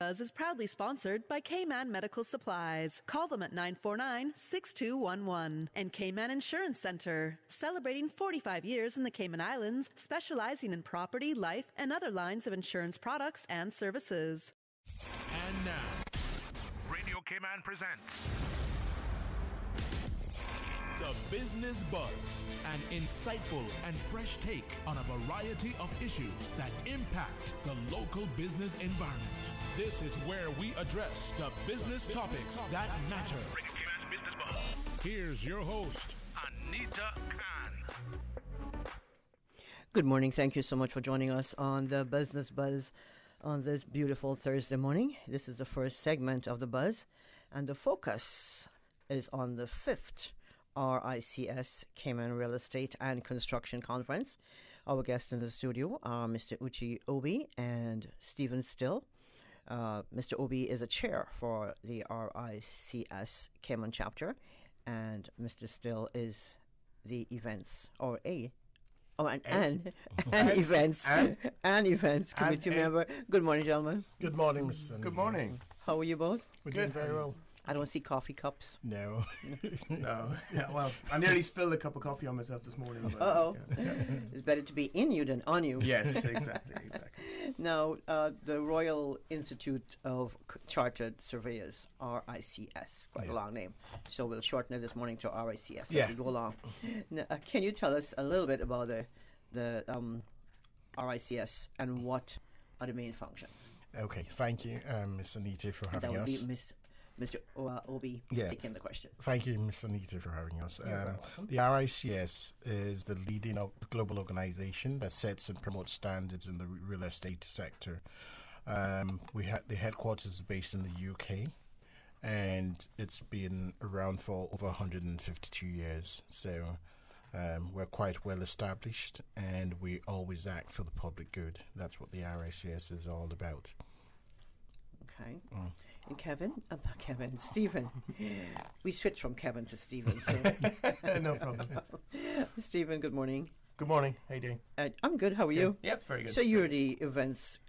Buzz is proudly sponsored by K-Man Medical Supplies. Call them at 949-6211. And K-Man Insurance Center, celebrating 45 years in the Cayman Islands, specializing in property, life, and other lines of insurance products and services. And now, Radio Cayman presents The Business Buzz, an insightful and fresh take on a variety of issues that impact the local business environment. This is where we address the business topics that matter. Radio Cayman's Business Buzz. Here's your host, Anita Khan. Good morning. Thank you so much for joining us on the Business Buzz on this beautiful Thursday morning. This is the first segment of the Buzz, and the focus is on the 5th RICS Cayman Real Estate and Construction Conference. Our guests in the studio are Mr. Uche Obi and Stephen Still. Mr. Obi is a chair for the RICS Cayman chapter, and Mr. Still is the events events committee member. Good morning, gentlemen. Good morning, Mr. Good morning. How are you both? We're doing very well. I don't see coffee cups. No. No. Yeah, well, I nearly spilled a cup of coffee on myself this morning. Uh-oh. It's better to be in you than on you. Yes, exactly. Now, the Royal Institute of Chartered Surveyors, RICS, quite a long name. So we'll shorten it this morning to RICS as we go along. Now, can you tell us a little bit about the RICS and what are the main functions? Okay, thank you, Ms. Anita, for having us. That would be Mr. Obi taking the question. Thank you, Ms. Anita, for having us. The RICS is the leading global organization that sets and promotes standards in the real estate sector. The headquarters is based in the UK, and it's been around for over 152 years. So we're quite well established, and we always act for the public good. That's what the RICS is all about. Okay. And Stephen. We switched from Kevin to Stephen. So. No problem. Stephen, good morning. Good morning. How you doing? I'm good. How are you? Yep, very good. So you're the events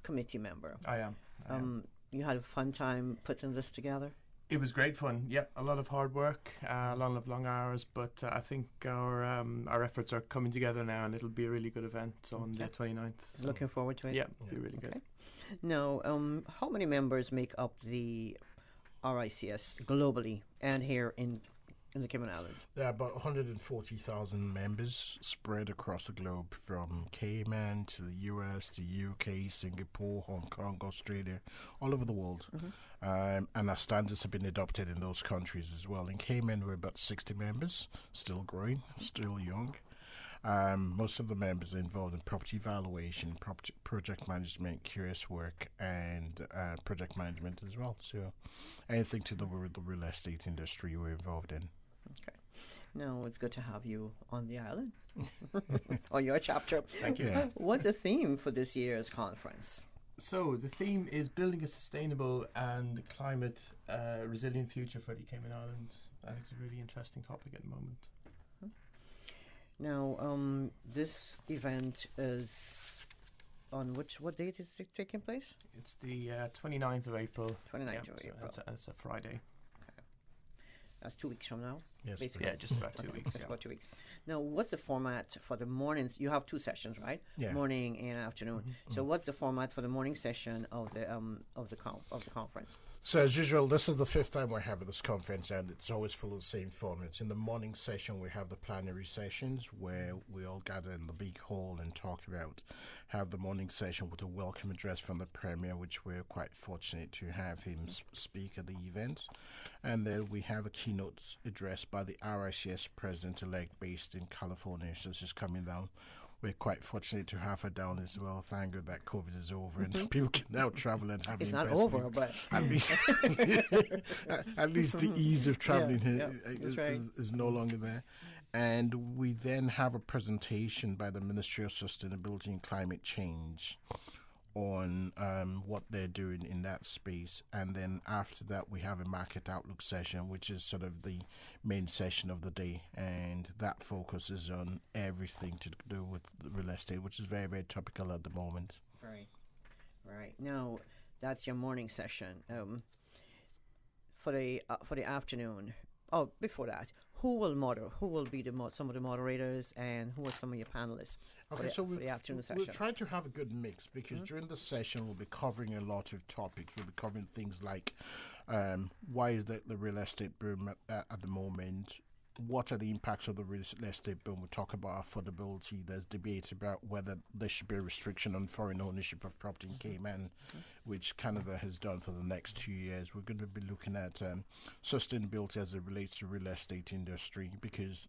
committee member. I am. You had a fun time putting this together? It was great fun. Yep, a lot of hard work, a lot of long hours, but I think our efforts are coming together now, and it'll be a really good event on the 29th. So. Looking forward to it. Yeah, it'll be really good. Now, how many members make up the RICS globally and here in the Cayman Islands? There are about 140,000 members spread across the globe, from Cayman to the US to UK, Singapore, Hong Kong, Australia, all over the world. Mm-hmm. And our standards have been adopted in those countries as well. In Cayman, we're about 60 members, still growing, still young. Most of the members are involved in property valuation, project management, curious work, and project management as well. So anything to do with the real estate industry we're involved in. Okay. No, it's good to have you on the island, or your chapter. Thank you. Yeah. What's the theme for this year's conference? So the theme is building a sustainable and climate resilient future for the Cayman Islands. I think it's a really interesting topic at the moment. Now, this event is on what date is it taking place? It's the 29th of April. 29th of April. It's a Friday. That's 2 weeks from now. Yes, basically. Yeah, just about 2 weeks. About 2 weeks. Now, what's the format for the mornings? You have two sessions, right? Yeah. Morning and afternoon. Mm-hmm. So, what's the format for the morning session of the conference? So, as usual, this is the 5th time we're having this conference, and it's always full of the same formats. In the morning session, we have the plenary sessions where we all gather in the big hall and have the morning session with a welcome address from the Premier, which we're quite fortunate to have him speak at the event. And then we have a keynote address by the RICS president-elect based in California. So she's coming down. We're quite fortunate to have her down as well. Thank God that COVID is over and people can now travel and have. It's not over, but at least the ease of traveling is no longer there. And we then have a presentation by the Ministry of Sustainability and Climate Change on what they're doing in that space. And then after that, we have a market outlook session, which is sort of the main session of the day. And that focuses on everything to do with the real estate, which is very, very topical at the moment. Right. Now, That's your morning session. For the afternoon. Oh, before that, who will be some of the moderators, and who are some of your panelists? Okay, for the afternoon we'll session. try to have a good mix, because during the session we'll be covering a lot of topics. We'll be covering things like why is the real estate boom at the moment? What are the impacts of the real estate boom? We'll talk about affordability. There's debate about whether there should be a restriction on foreign ownership of property in Cayman, which Canada has done for the next 2 years. We're going to be looking at sustainability as it relates to real estate industry, because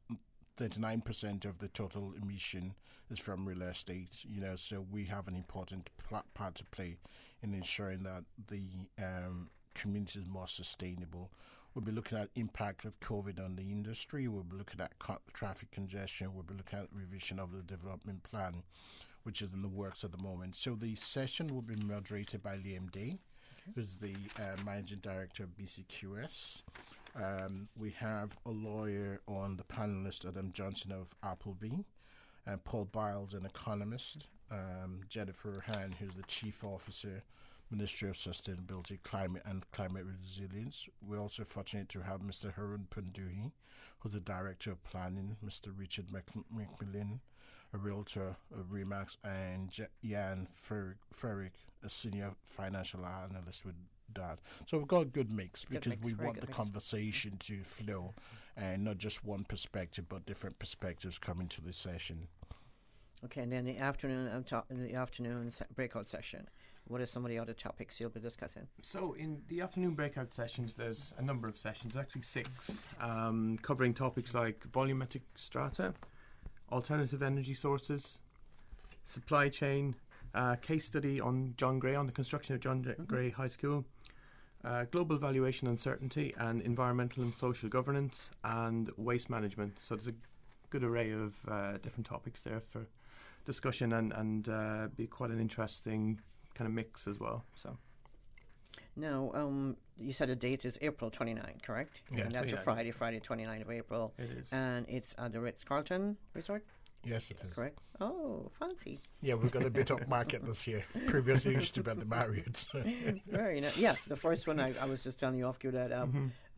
39% of the total emission is from real estate, so we have an important part to play in ensuring that the community is more sustainable. We'll be looking at impact of COVID on the industry. We'll be looking at traffic congestion. We'll be looking at revision of the development plan, which is in the works at the moment. So the session will be moderated by Liam Day, who's the Managing Director of BCQS. We have a lawyer on the panelist, Adam Johnson of Appleby, Paul Biles, an economist, Jennifer Han, who's the Chief Officer, Ministry of Sustainability, Climate and Climate Resilience. We're also fortunate to have Mr. Harun Panduhi, who's the Director of Planning, Mr. Richard McMillan, a realtor of Remax, and Jan Ferrick, a senior financial analyst with that. So we've got a good mix, because we want the conversation to flow, and not just one perspective, but different perspectives coming to the session. Okay, and then the afternoon, breakout session. What are some of the other topics you'll be discussing? So in the afternoon breakout sessions, there's a number of sessions, actually 6, covering topics like volumetric strata, alternative energy sources, supply chain, case study on John Gray, on the construction of John Gray High School, global valuation uncertainty, and environmental and social governance, and waste management. So there's a good array of different topics there for discussion, and be quite an interesting kind of mix as well. So now, you said the date is April 29, correct? Yeah, and that's a Friday 29th of April. it is. And it's at the Ritz-Carlton Resort? Yes, it is. Correct. Oh, fancy. Yeah, we've got a bit up market this year. Previously, it used to be at the Marriott. Very nice. Yes, the first one, I was just telling you off cue that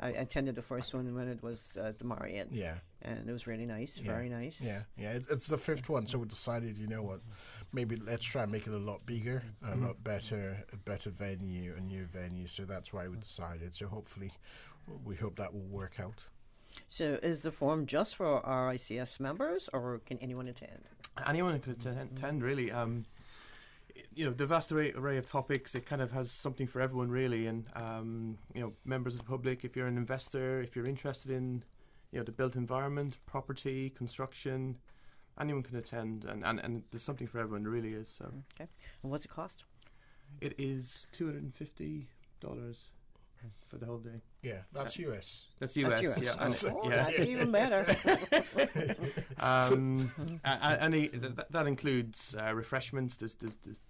I attended the first one when it was the Marriott. Yeah. And it was really nice, very nice. Yeah. It's the 5th one, so we decided, you know what, maybe let's try and make it a lot bigger, a lot better, a better venue, a new venue. So that's why we decided. So hopefully, we hope that will work out. So is the forum just for RICS members, or can anyone attend? Anyone could attend, really. The vast array of topics, it kind of has something for everyone, really. And, members of the public, if you're an investor, if you're interested in, the built environment, property, construction, anyone can attend. And there's something for everyone, there really is. So. Okay. And what's it cost? It is $250 for the whole day. Yeah, that's US. That's US. Yeah, that's even better. That includes refreshments. There's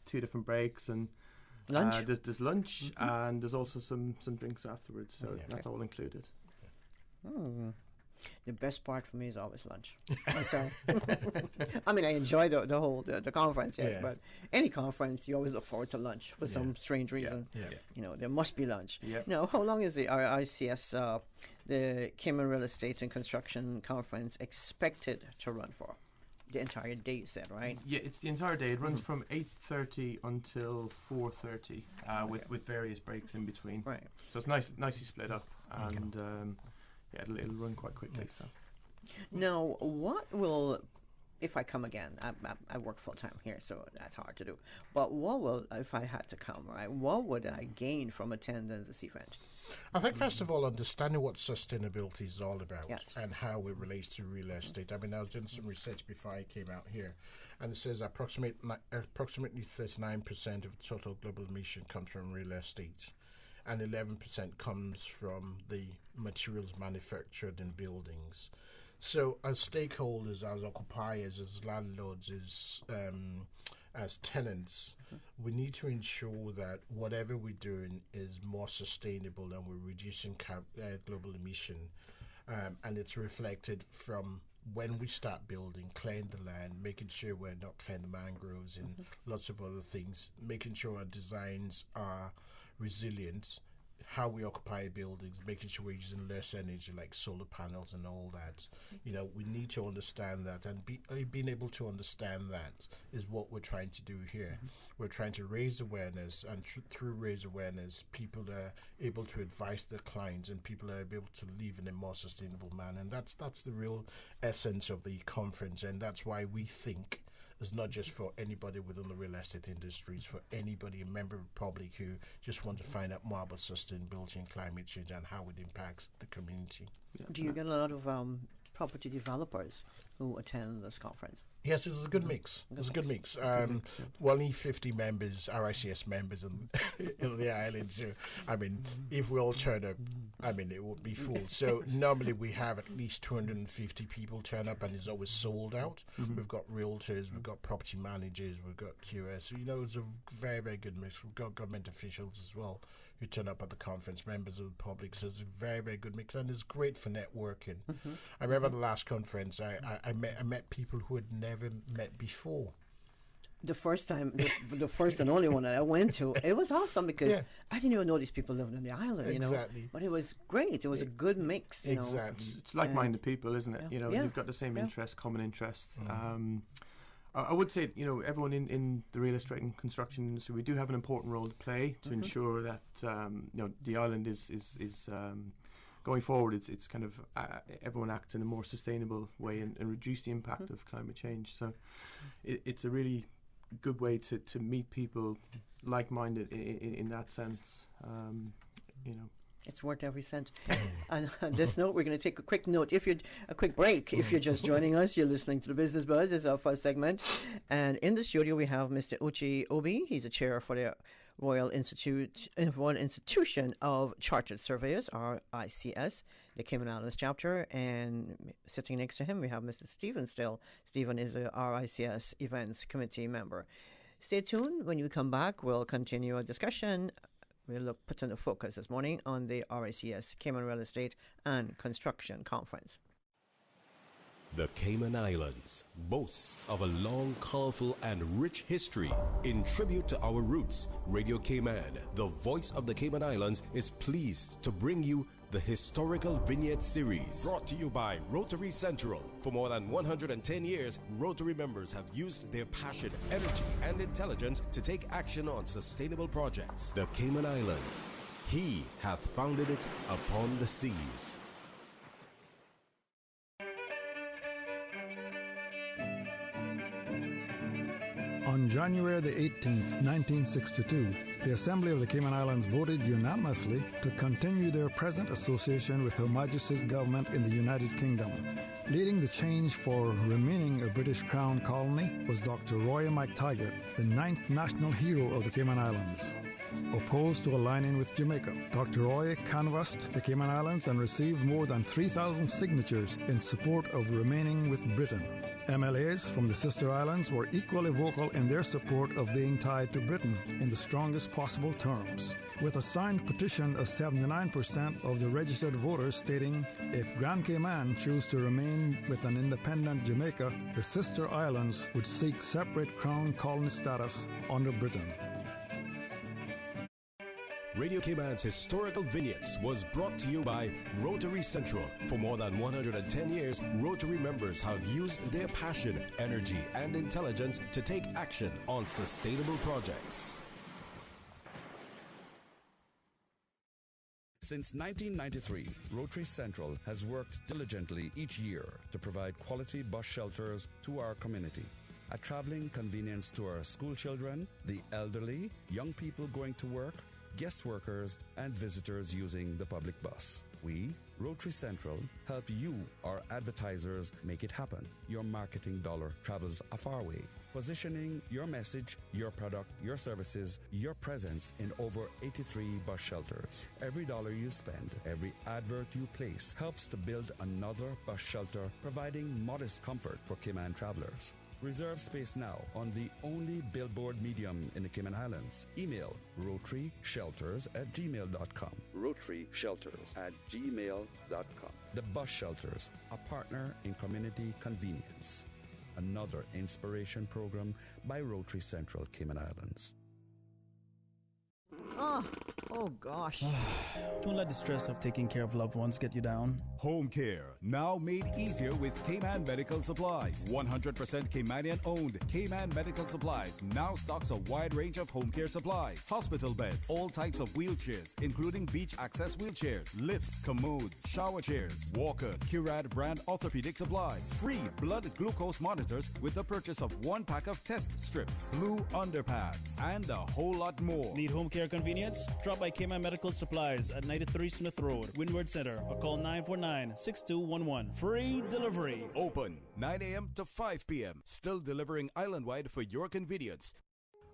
2 different breaks, and lunch. There's lunch, and there's also some drinks afterwards. So that's all included. The best part for me is always lunch. So, I mean, I enjoy the whole conference, yes, but any conference, you always look forward to lunch for some strange reason. There must be lunch. Now, how long is the RICS, the Cayman Real Estate and Construction Conference, expected to run for? The entire day, you said, right? Yeah, it's the entire day. It runs from 8:30 until 4:30, with various breaks in between. Right. So it's nicely split up, and it'll run quite quickly. So. Now, what will, if I come again, I work full time here, so that's hard to do. But what will, if I had to come, right? What would I gain from attending this event? I think first of all, understanding what sustainability is all about and how it relates to real estate. I mean, I was doing some research before I came out here, and it says approximately 39% of total global emission comes from real estate, and 11% comes from the materials manufactured in buildings. So as stakeholders, as occupiers, as landlords, as tenants, we need to ensure that whatever we're doing is more sustainable and we're reducing global emission. And it's reflected from when we start building, clearing the land, making sure we're not clearing the mangroves and lots of other things, making sure our designs are resilient, how we occupy buildings, making sure we're using less energy like solar panels and all that. We need to understand that, and being able to understand that is what we're trying to do here. We're trying to raise awareness, and through raise awareness, people are able to advise their clients, and people are able to live in a more sustainable manner. And that's the real essence of the conference, and that's why we think it's not just for anybody within the real estate industry. It's for anybody, a member of the public, who just want to find out more about sustainability and climate change and how it impacts the community. Do you get a lot of property developers who attend this conference? Yes, it's a good mix. It's a good mix. We'll need 50 members, RICS members in the island. So, if we all turn up, it would be full. So normally we have at least 250 people turn up, and it's always sold out. We've got realtors, we've got property managers, we've got QS. So, it's a very, very good mix. We've got government officials as well who turn up at the conference, members of the public. So it's a very, very good mix, and it's great for networking. I remember the last conference, I met people who had never met before. The first time, the first and only one that I went to, it was awesome because I didn't even know these people living on the island, Exactly. But it was great. It was a good mix, Exactly. It's like-minded people, isn't it? You've got the same interest, common interest. I would say, everyone in the real estate and construction industry, we do have an important role to play to ensure that, the island is going forward. It's kind of everyone acts in a more sustainable way and reduce the impact of climate change. So it's a really good way to meet people like-minded in that sense. It's worth every cent. And on this note, we're going to take a quick break. If you're just joining us, you're listening to the Business Buzz. This is our first segment. And in the studio, we have Mr. Uche Obi. He's a chair for the Royal Institution of Chartered Surveyors, RICS, the Cayman Islands chapter. And sitting next to him, we have Mr. Stephen Still. Stephen is a RICS Events Committee member. Stay tuned. When you come back, we'll continue our discussion. We'll put in a focus this morning on the RICS Cayman Real Estate and Construction Conference. The Cayman Islands boasts of a long, colorful, and rich history. In tribute to our roots, Radio Cayman, the voice of the Cayman Islands, is pleased to bring you the Historical Vignette Series, brought to you by Rotary Central. For more than 110 years, Rotary members have used their passion, energy, and intelligence to take action on sustainable projects. The Cayman Islands, He hath founded it upon the seas. On January the 18th, 1962, the Assembly of the Cayman Islands voted unanimously to continue their present association with Her Majesty's government in the United Kingdom. Leading the change for remaining a British Crown colony was Dr. Roy McTaggart, the 9th national hero of the Cayman Islands. Opposed to aligning with Jamaica, Dr. Roy canvassed the Cayman Islands and received more than 3,000 signatures in support of remaining with Britain. MLAs from the sister islands were equally vocal in their support of being tied to Britain in the strongest possible terms, with a signed petition of 79% of the registered voters stating if Grand Cayman chose to remain with an independent Jamaica, the sister islands would seek separate crown colony status under Britain. Radio Cayman's Historical Vignettes was brought to you by Rotary Central. For more than 110 years, Rotary members have used their passion, energy, and intelligence to take action on sustainable projects. Since 1993, Rotary Central has worked diligently each year to provide quality bus shelters to our community. A traveling convenience to our school children, the elderly, young people going to work, guest workers, and visitors using the public bus. We, Rotary Central, help you, our advertisers, make it happen. Your marketing dollar travels a far way, positioning your message, your product, your services, your presence in over 83 bus shelters. Every dollar you spend, every advert you place, helps to build another bus shelter, providing modest comfort for Cayman travelers. Reserve space now on the only billboard medium in the Cayman Islands. Email rotaryshelters@gmail.com. rotaryshelters@gmail.com. The Bus Shelters, a partner in community convenience. Another inspiration program by Rotary Central Cayman Islands. Oh, Oh, gosh. Don't let the stress of taking care of loved ones get you down. Home care, now made easier with K-Man Medical Supplies. 100% Caymanian owned. K-Man Medical Supplies now stocks a wide range of home care supplies. Hospital beds, all types of wheelchairs, including beach access wheelchairs, lifts, commodes, shower chairs, walkers, Curad brand orthopedic supplies, free blood glucose monitors with the purchase of 1 pack of test strips, blue underpads, and a whole lot more. Need home care convenience? Drop by K-Man Medical Supplies at 93 Smith Road, Windward Center, or call 949-6211. Free delivery. Open 9 a.m. to 5 p.m. Still delivering island-wide for your convenience.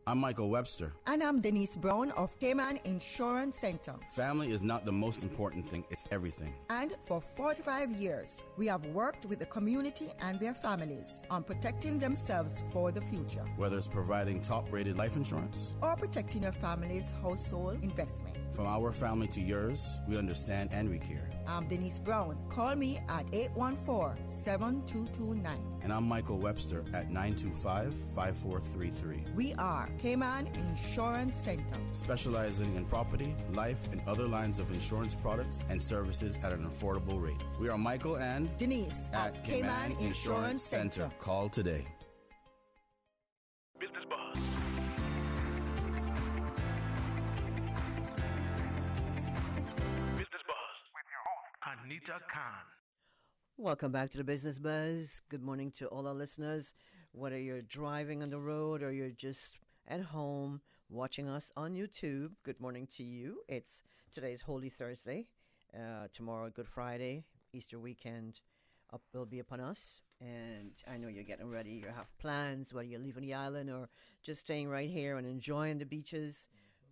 I'm Michael Webster. And I'm Denise Brown of Cayman Insurance Center. Family is not the most important thing, it's everything. And for 45 years, we have worked with the community and their families on protecting themselves for the future. Whether it's providing top-rated life insurance or protecting your family's household investment. From our family to yours, we understand and we care. I'm Denise Brown. Call me at 814-7229. And I'm Michael Webster at 925-5433. We are Cayman Insurance Center, specializing in property, life, and other lines of insurance products and services at an affordable rate. We are Michael and Denise at Cayman Insurance Center. Call today. Business Buzz. Business Buzz with your host, Anita Khan. Welcome back to the Business Buzz. Good morning to all our listeners. Whether you're driving on the road or you're just at home watching us on YouTube, good morning to you. Today's Holy Thursday. Tomorrow, Good Friday. Easter weekend will be upon us. And I know you're getting ready. You have plans, whether you're leaving the island or just staying right here and enjoying the beaches.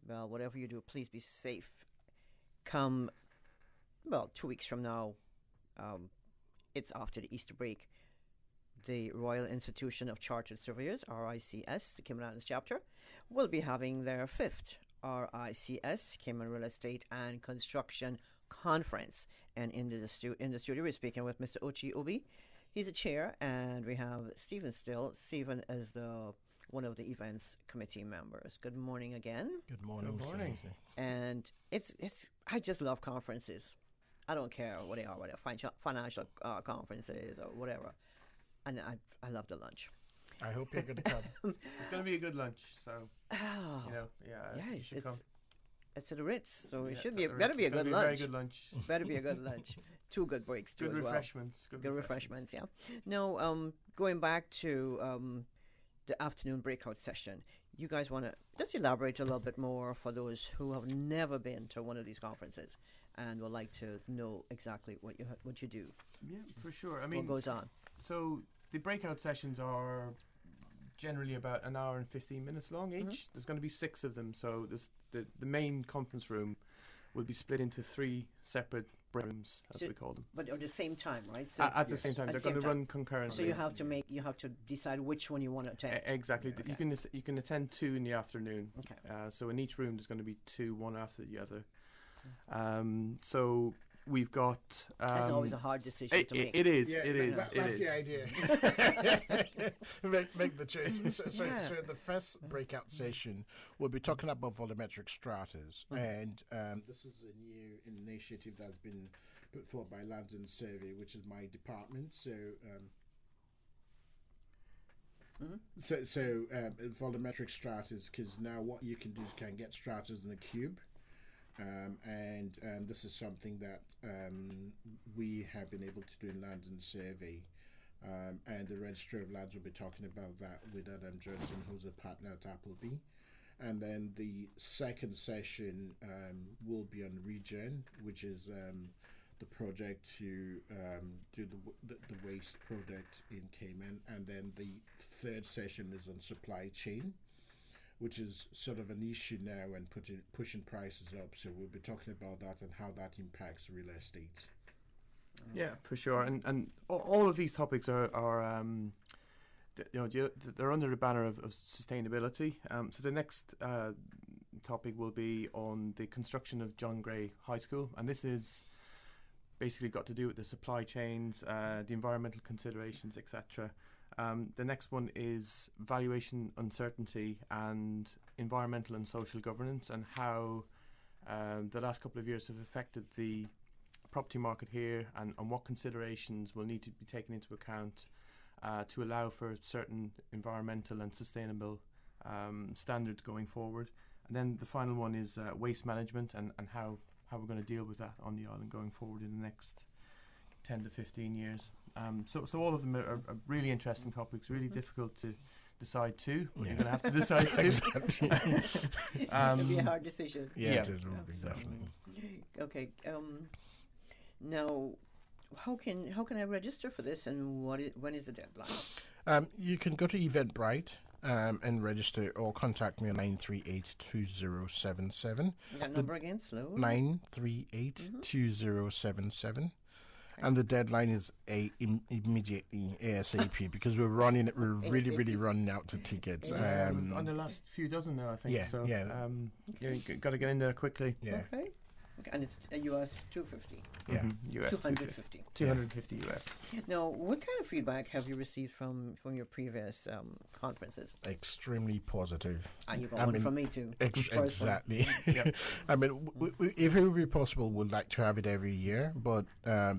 Well, whatever you do, please be safe. Come, 2 weeks from now, it's after the Easter break. The Royal Institution of Chartered Surveyors, RICS, the Cayman Islands chapter, will be having their 5th RICS, Cayman Real Estate and Construction Conference. And in the studio, we're speaking with Mr. Ochi Obi. He's a chair, and we have Stephen still. Stephen is one of the events committee members. Good morning again. Good morning. Good morning. And I just love conferences. I don't care what they are, whether financial conferences or whatever. And I love the lunch. I hope you're going to come. It's going to be a good lunch, so you should come. It's at the Ritz, so it should better be a good lunch. Very good lunch. Better be a good lunch. 2 good breaks too. Good as refreshments. Well. Good refreshments. Yeah. No, going back to the afternoon breakout session. You guys want to just elaborate a little bit more for those who have never been to one of these conferences and would like to know exactly what you do. Yeah, for sure. I mean, what goes on? So the breakout sessions are generally about an hour and 15 minutes long each. Mm-hmm. There's going to be 6 of them. So the main conference room will be split into 3 separate rooms, as we call them. But at the same time, right? So at the same time, they're going to run concurrently. So you have to decide which one you want to attend. Exactly. Okay. You can attend 2 in the afternoon. Okay. So in each room, there's going to be 2, one after the other. So we've got. That's always a hard decision to make. It is. Yeah, it is. That's the idea. make the choice. So in the first breakout session, we'll be talking about volumetric stratas, and this is a new initiative that's been put forward by Lands and Survey, which is my department. So. So volumetric stratas, because now what you can do is can get stratas in a cube. And this is something that we have been able to do in Lands and Survey, and the Registrar of Lands will be talking about that with Adam Johnson, who's a partner at Appleby. And then the second session will be on Regen, which is the project to do the waste project in Cayman. And then the third session is on supply chain, which is sort of an issue now and pushing prices up. So we'll be talking about that and how that impacts real estate. Yeah, for sure. And all of these topics are they're under the banner of sustainability. So the next topic will be on the construction of John Gray High School, and this is basically got to do with the supply chains, the environmental considerations, etc. The next one is valuation uncertainty and environmental and social governance, and how the last couple of years have affected the property market here, and what considerations will need to be taken into account to allow for certain environmental and sustainable standards going forward. And then the final one is waste management and how we're going to deal with that on the island going forward in the next 10 to 15 years. So all of them are really interesting topics, really difficult to decide to. You're going to have to decide to. Exactly. It'll be a hard decision. Yeah, it is, definitely. Okay. Now, how can I register for this, and when is the deadline? You can go to Eventbrite and register, or contact me on 938-2077. That number again, slow. 938-2077. And the deadline is immediately ASAP because we're really running out of tickets. On the last few dozen now, I think. You got to get in there quickly. Yeah. Okay. And it's US $250. Yeah. US $250. $250 US. Now, what kind of feedback have you received from your conferences? Extremely positive. And you got one from me too. Exactly. I mean, if it would be possible, we'd like to have it every year, but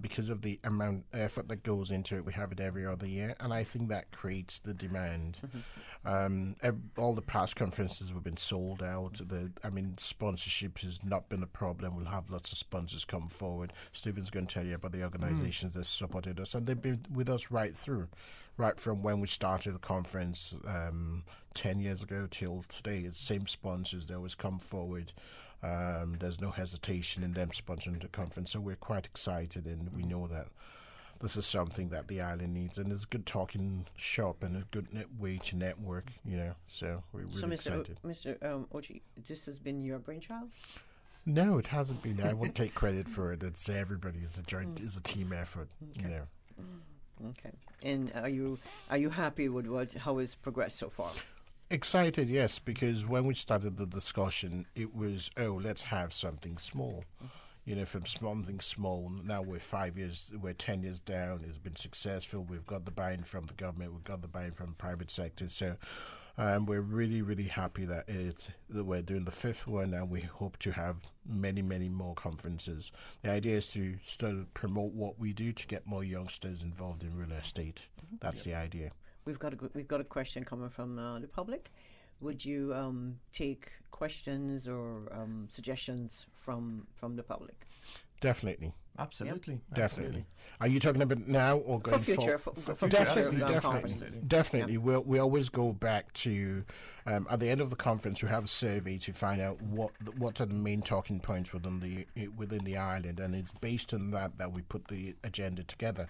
because of the amount of effort that goes into it, we have it every other year, and I think that creates the demand. All the past conferences have been sold out. Sponsorship has not been a problem. We'll have lots of sponsors come forward. Stephen's going to tell you about the organizations that supported us, and they've been with us right from when we started the conference 10 years ago till today. It's the same sponsors. They always come forward. There's no hesitation in them sponsoring the conference, so we're quite excited, and we know that this is something that the island needs, and it's a good talking shop and a good way to network, so we're really excited. Mr. Ochi, this has been your brainchild? No, it hasn't been. I won't take credit for it. It's everybody. It's a joint. It's a team effort. Okay. Okay. And are you happy with how it's progressed so far? Excited, yes, because when we started the discussion, it was, let's have something small. From something small, now we're 10 years down. It's been successful. We've got the buy-in from the government. We've got the buy-in from the private sector. So we're really, really happy that we're doing the 5th one, and we hope to have many, many more conferences. The idea is to start promote what we do to get more youngsters involved in real estate. That's the idea. We've got a question coming from the public. Would you take questions or suggestions from the public? Definitely. Absolutely. Definitely. Are you talking about now or going forward? For definitely. We always go back to at the end of the conference. We have a survey to find out what are the main talking points within the island, and it's based on that we put the agenda together.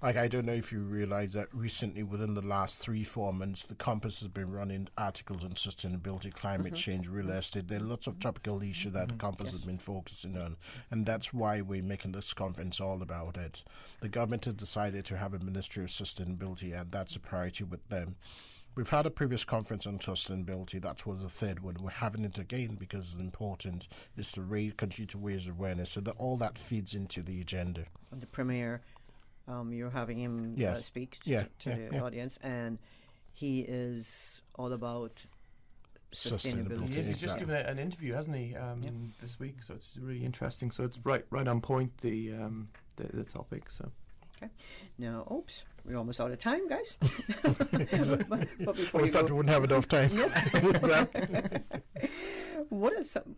Like, I don't know if you realize that recently, within the last 3-4 months, the Compass has been running articles on sustainability, climate change, real estate. There are lots of topical issues that the Compass has been focusing on, and that's why we're making this conference all about it. The government has decided to have a Ministry of Sustainability, and that's a priority with them. We've had a previous conference on sustainability. That was the 3rd one. We're having it again because it's important. It's to continue to raise awareness, so that all that feeds into the agenda. And the Premier... you're having him speak to the audience, and he is all about sustainability. He's just given an interview, hasn't he, this week? So it's really interesting. So it's right on point, the topic. So. Okay. Now, we're almost out of time, guys. but before we thought we wouldn't have enough time. What are some?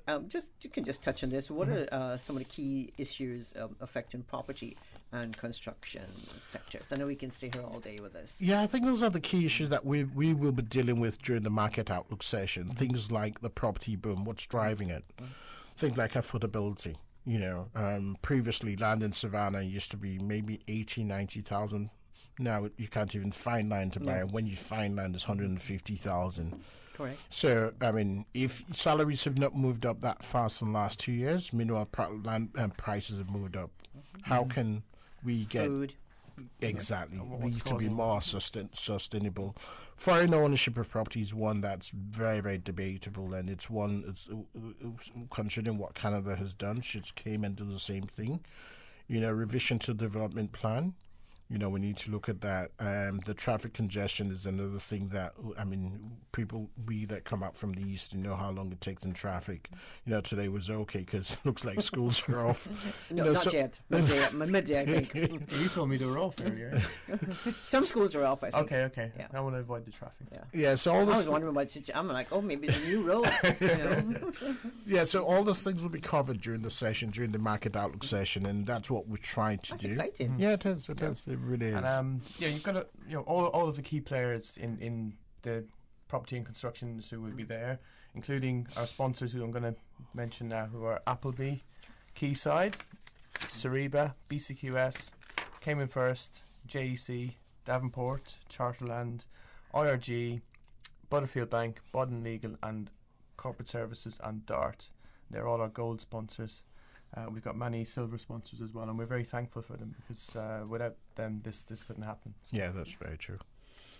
You can just touch on this. What are some of the key issues affecting property and construction sectors? I know we can stay here all day with this. Yeah, I think those are the key issues that we will be dealing with during the market outlook session. Things like the property boom, what's driving it. Things like affordability. Previously land in Savannah used to be maybe 80,000, 90,000. Now you can't even find land to buy. When you find land, it's 150,000. Correct. So, if salaries have not moved up that fast in the last 2 years, meanwhile land prices have moved up. How can we get... Food. Exactly. These to be more sustainable. Foreign ownership of property is one that's very, very debatable, and it's considering what Canada has done, should Cayman do the same thing. Revision to the development plan. We need to look at that. The traffic congestion is another thing that, we that come up from the east, how long it takes in traffic. Today was okay because it looks like schools are off. Not yet. Midday, I think. You told me they were off earlier. Some schools are off, I think. Okay. Yeah. I want to avoid the traffic. Yeah, so all this. I was wondering I'm like, maybe it's a new road. Yeah, so all those things will be covered during the session, during the market outlook session, and that's what we're trying to do. That's exciting. Yeah, it is. It is. It really is. And you've got all of the key players in the property and construction industry will be there, including our sponsors, who I'm going to mention now, who are Appleby, Quayside, Cereba, BCQS, Cayman First, JEC, Davenport, Charterland, IRG, Butterfield Bank, Bodden Legal, and Corporate Services, and DART. They're all our gold sponsors. We've got many silver sponsors as well, and we're very thankful for them, because without them, this couldn't happen. So. Yeah, that's very true.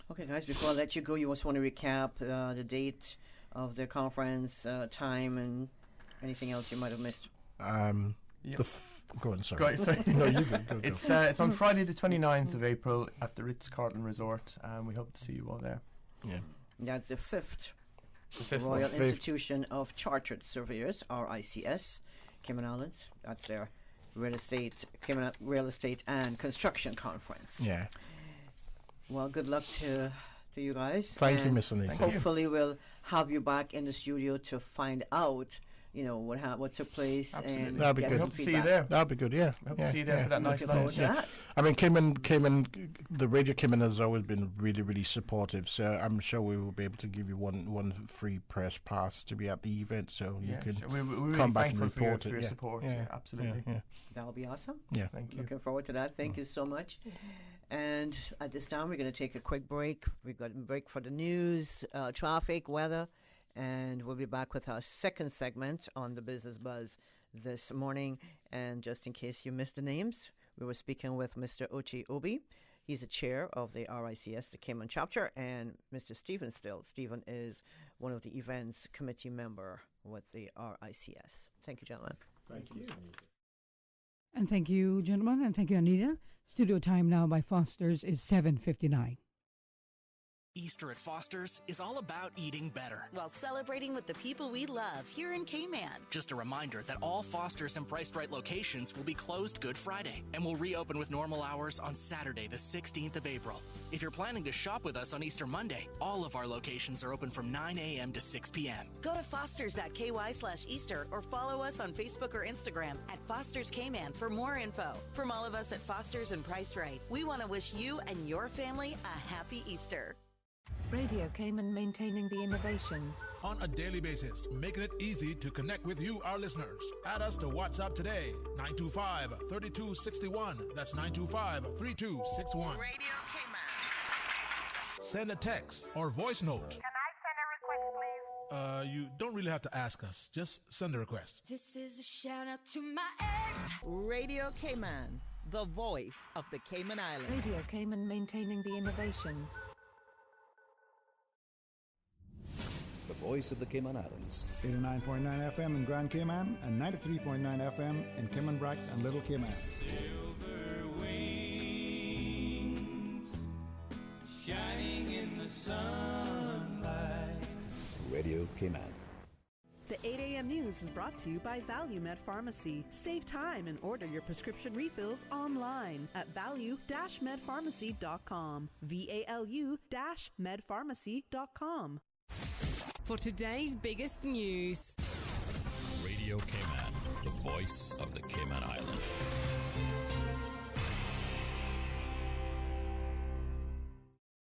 Okay, guys, before I let you go, you also want to recap the date of the conference, time, and anything else you might have missed? Yep. Go on, sorry. No, you go. It's on Friday the 29th of April at the Ritz-Carlton Resort, and we hope to see you all there. Yeah. That's the fifth The Royal Institution of Chartered Surveyors, RICS, Cayman Islands. That's their Cayman Real Estate and Construction Conference. Yeah. Well, good luck to you guys. Thank you, Miss Anita. Hopefully we'll have you back in the studio to find out, what took place. Absolutely. And That'd be get good. some Hope to see you feedback. there. That'd be good, yeah. Hope to see you there for that nice Looking forward lunch. to that. I mean, Cayman, the Radio Cayman has always been really, really supportive. So I'm sure we will be able to give you one free press pass to be at the event, so you can we're really come back and thankful report for your it. support. Yeah. Yeah, absolutely. Yeah. That'll be awesome. Yeah. Thank you. Looking forward to that. Thank you so much. And at this time, we're going to take a quick break. We've got a break for the news, traffic, weather, and we'll be back with our second segment on the Business Buzz this morning. And just in case you missed the names, we were speaking with Mr. Ochi Obi. He's the chair of the RICS, the Cayman chapter, and Mr. Stephen Still. Stephen is one of the events committee member with the RICS. Thank you, gentlemen. Thank you. And thank you, gentlemen, and thank you, Anita. Studio time now by Foster's is 7:59. Easter at Foster's is all about eating better, while celebrating with the people we love here in Cayman. Just a reminder that all Foster's and Priced Right locations will be closed Good Friday and will reopen with normal hours on Saturday, the 16th of April. If you're planning to shop with us on Easter Monday, all of our locations are open from 9 a.m. to 6 p.m. Go to fosters.ky/Easter or follow us on Facebook or Instagram at Foster's Cayman for more info. From all of us at Foster's and Priced Right, we want to wish you and your family a happy Easter. Radio Cayman, maintaining the innovation. On a daily basis, making it easy to connect with you, our listeners. Add us to WhatsApp today, 925-3261. That's 925-3261. Radio Cayman. Send a text or voice note. Can I send a request, please? You don't really have to ask us. Just send a request. This is a shout out to my ex. Radio Cayman, the voice of the Cayman Islands. Radio Cayman, maintaining the innovation. The voice of the Cayman Islands. 89.9 FM in Grand Cayman and 93.9 FM in Cayman Brac and Little Cayman. Silver wings shining in the sunlight. Radio Cayman. The 8 a.m. news is brought to you by ValueMed Pharmacy. Save time and order your prescription refills online at value-medpharmacy.com. VALU-medpharmacy.com. For today's biggest news. Radio Cayman, the voice of the Cayman Islands.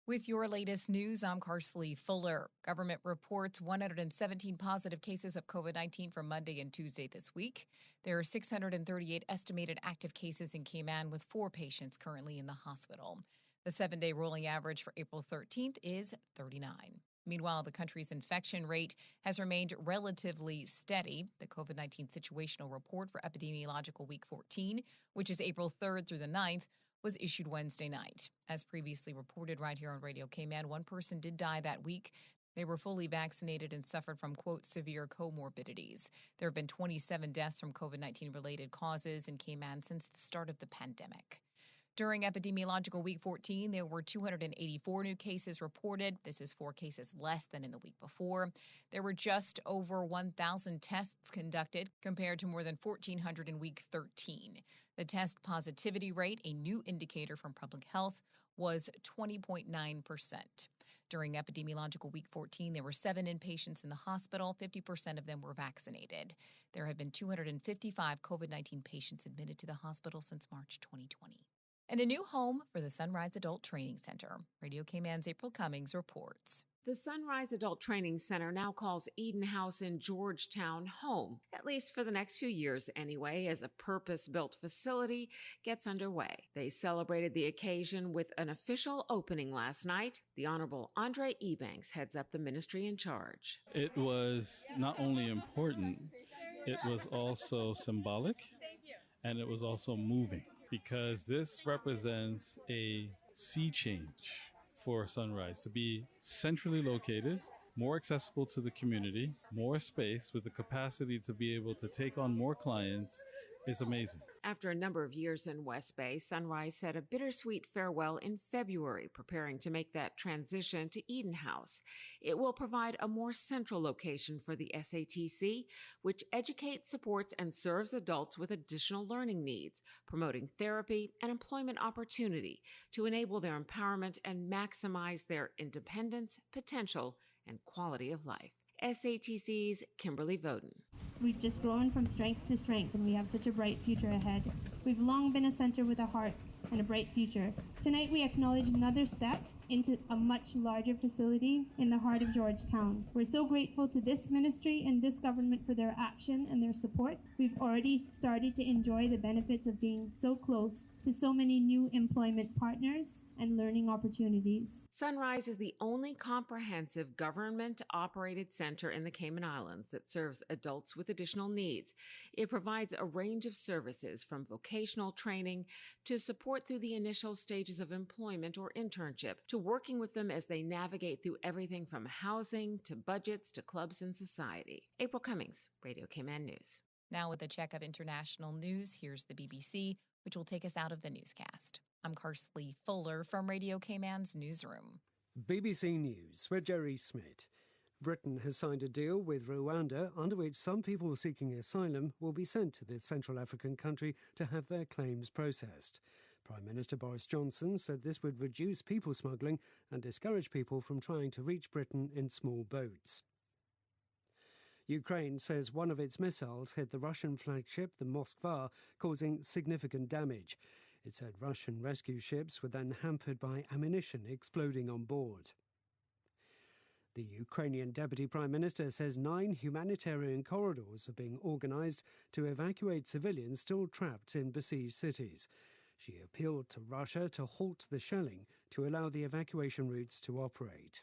With your latest news, I'm Karsley Fuller. Government reports 117 positive cases of COVID-19 for Monday and Tuesday this week. There are 638 estimated active cases in Cayman, with 4 patients currently in the hospital. The 7-day rolling average for April 13th is 39. Meanwhile, the country's infection rate has remained relatively steady. The COVID-19 situational report for epidemiological week 14, which is April 3rd through the 9th, was issued Wednesday night. As previously reported right here on Radio Cayman, one person did die that week. They were fully vaccinated and suffered from, quote, severe comorbidities. There have been 27 deaths from COVID-19 related causes in Cayman since the start of the pandemic. During epidemiological week 14, there were 284 new cases reported. This is 4 cases less than in the week before. There were just over 1,000 tests conducted compared to more than 1,400 in week 13. The test positivity rate, a new indicator from public health, was 20.9%. During epidemiological week 14, there were 7 inpatients in the hospital. 50% of them were vaccinated. There have been 255 COVID-19 patients admitted to the hospital since March 2020. And a new home for the Sunrise Adult Training Center. Radio Cayman's April Cummings reports. The Sunrise Adult Training Center now calls Eden House in Georgetown home, at least for the next few years anyway, as a purpose-built facility gets underway. They celebrated the occasion with an official opening last night. The Honorable Andre Ebanks heads up the ministry in charge. It was not only important, it was also symbolic, and it was also moving, because this represents a sea change for Sunrise, to be centrally located, more accessible to the community, more space with the capacity to be able to take on more clients is amazing. After a number of years in West Bay, Sunrise said a bittersweet farewell in February, preparing to make that transition to Eden House. It will provide a more central location for the SATC, which educates, supports, and serves adults with additional learning needs, promoting therapy and employment opportunity to enable their empowerment and maximize their independence, potential, and quality of life. SATC's Kimberly Voden. We've just grown from strength to strength, and we have such a bright future ahead. We've long been a center with a heart and a bright future. Tonight we acknowledge another step into a much larger facility in the heart of Georgetown. We're so grateful to this ministry and this government for their action and their support. We've already started to enjoy the benefits of being so close to so many new employment partners and learning opportunities. Sunrise is the only comprehensive government-operated center in the Cayman Islands that serves adults with additional needs. It provides a range of services from vocational training to support through the initial stages of employment or internship to working with them as they navigate through everything from housing to budgets to clubs and society. April Cummings, Radio Cayman News. Now with a check of international news, here's the BBC, which will take us out of the newscast. I'm Karsley Fuller from Radio Cayman's newsroom. BBC News with Jerry Smith. Britain has signed a deal with Rwanda under which some people seeking asylum will be sent to the Central African country to have their claims processed. Prime Minister Boris Johnson said this would reduce people smuggling and discourage people from trying to reach Britain in small boats. Ukraine says one of its missiles hit the Russian flagship, the Moskva, causing significant damage. It said Russian rescue ships were then hampered by ammunition exploding on board. The Ukrainian Deputy Prime Minister says 9 humanitarian corridors are being organised to evacuate civilians still trapped in besieged cities. She appealed to Russia to halt the shelling to allow the evacuation routes to operate.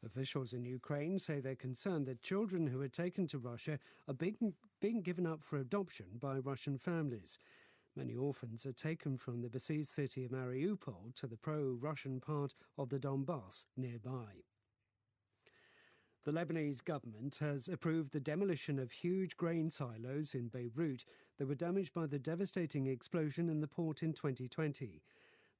Officials in Ukraine say they're concerned that children who are taken to Russia are being given up for adoption by Russian families. Many orphans are taken from the besieged city of Mariupol to the pro-Russian part of the Donbass nearby. The Lebanese government has approved the demolition of huge grain silos in Beirut that were damaged by the devastating explosion in the port in 2020.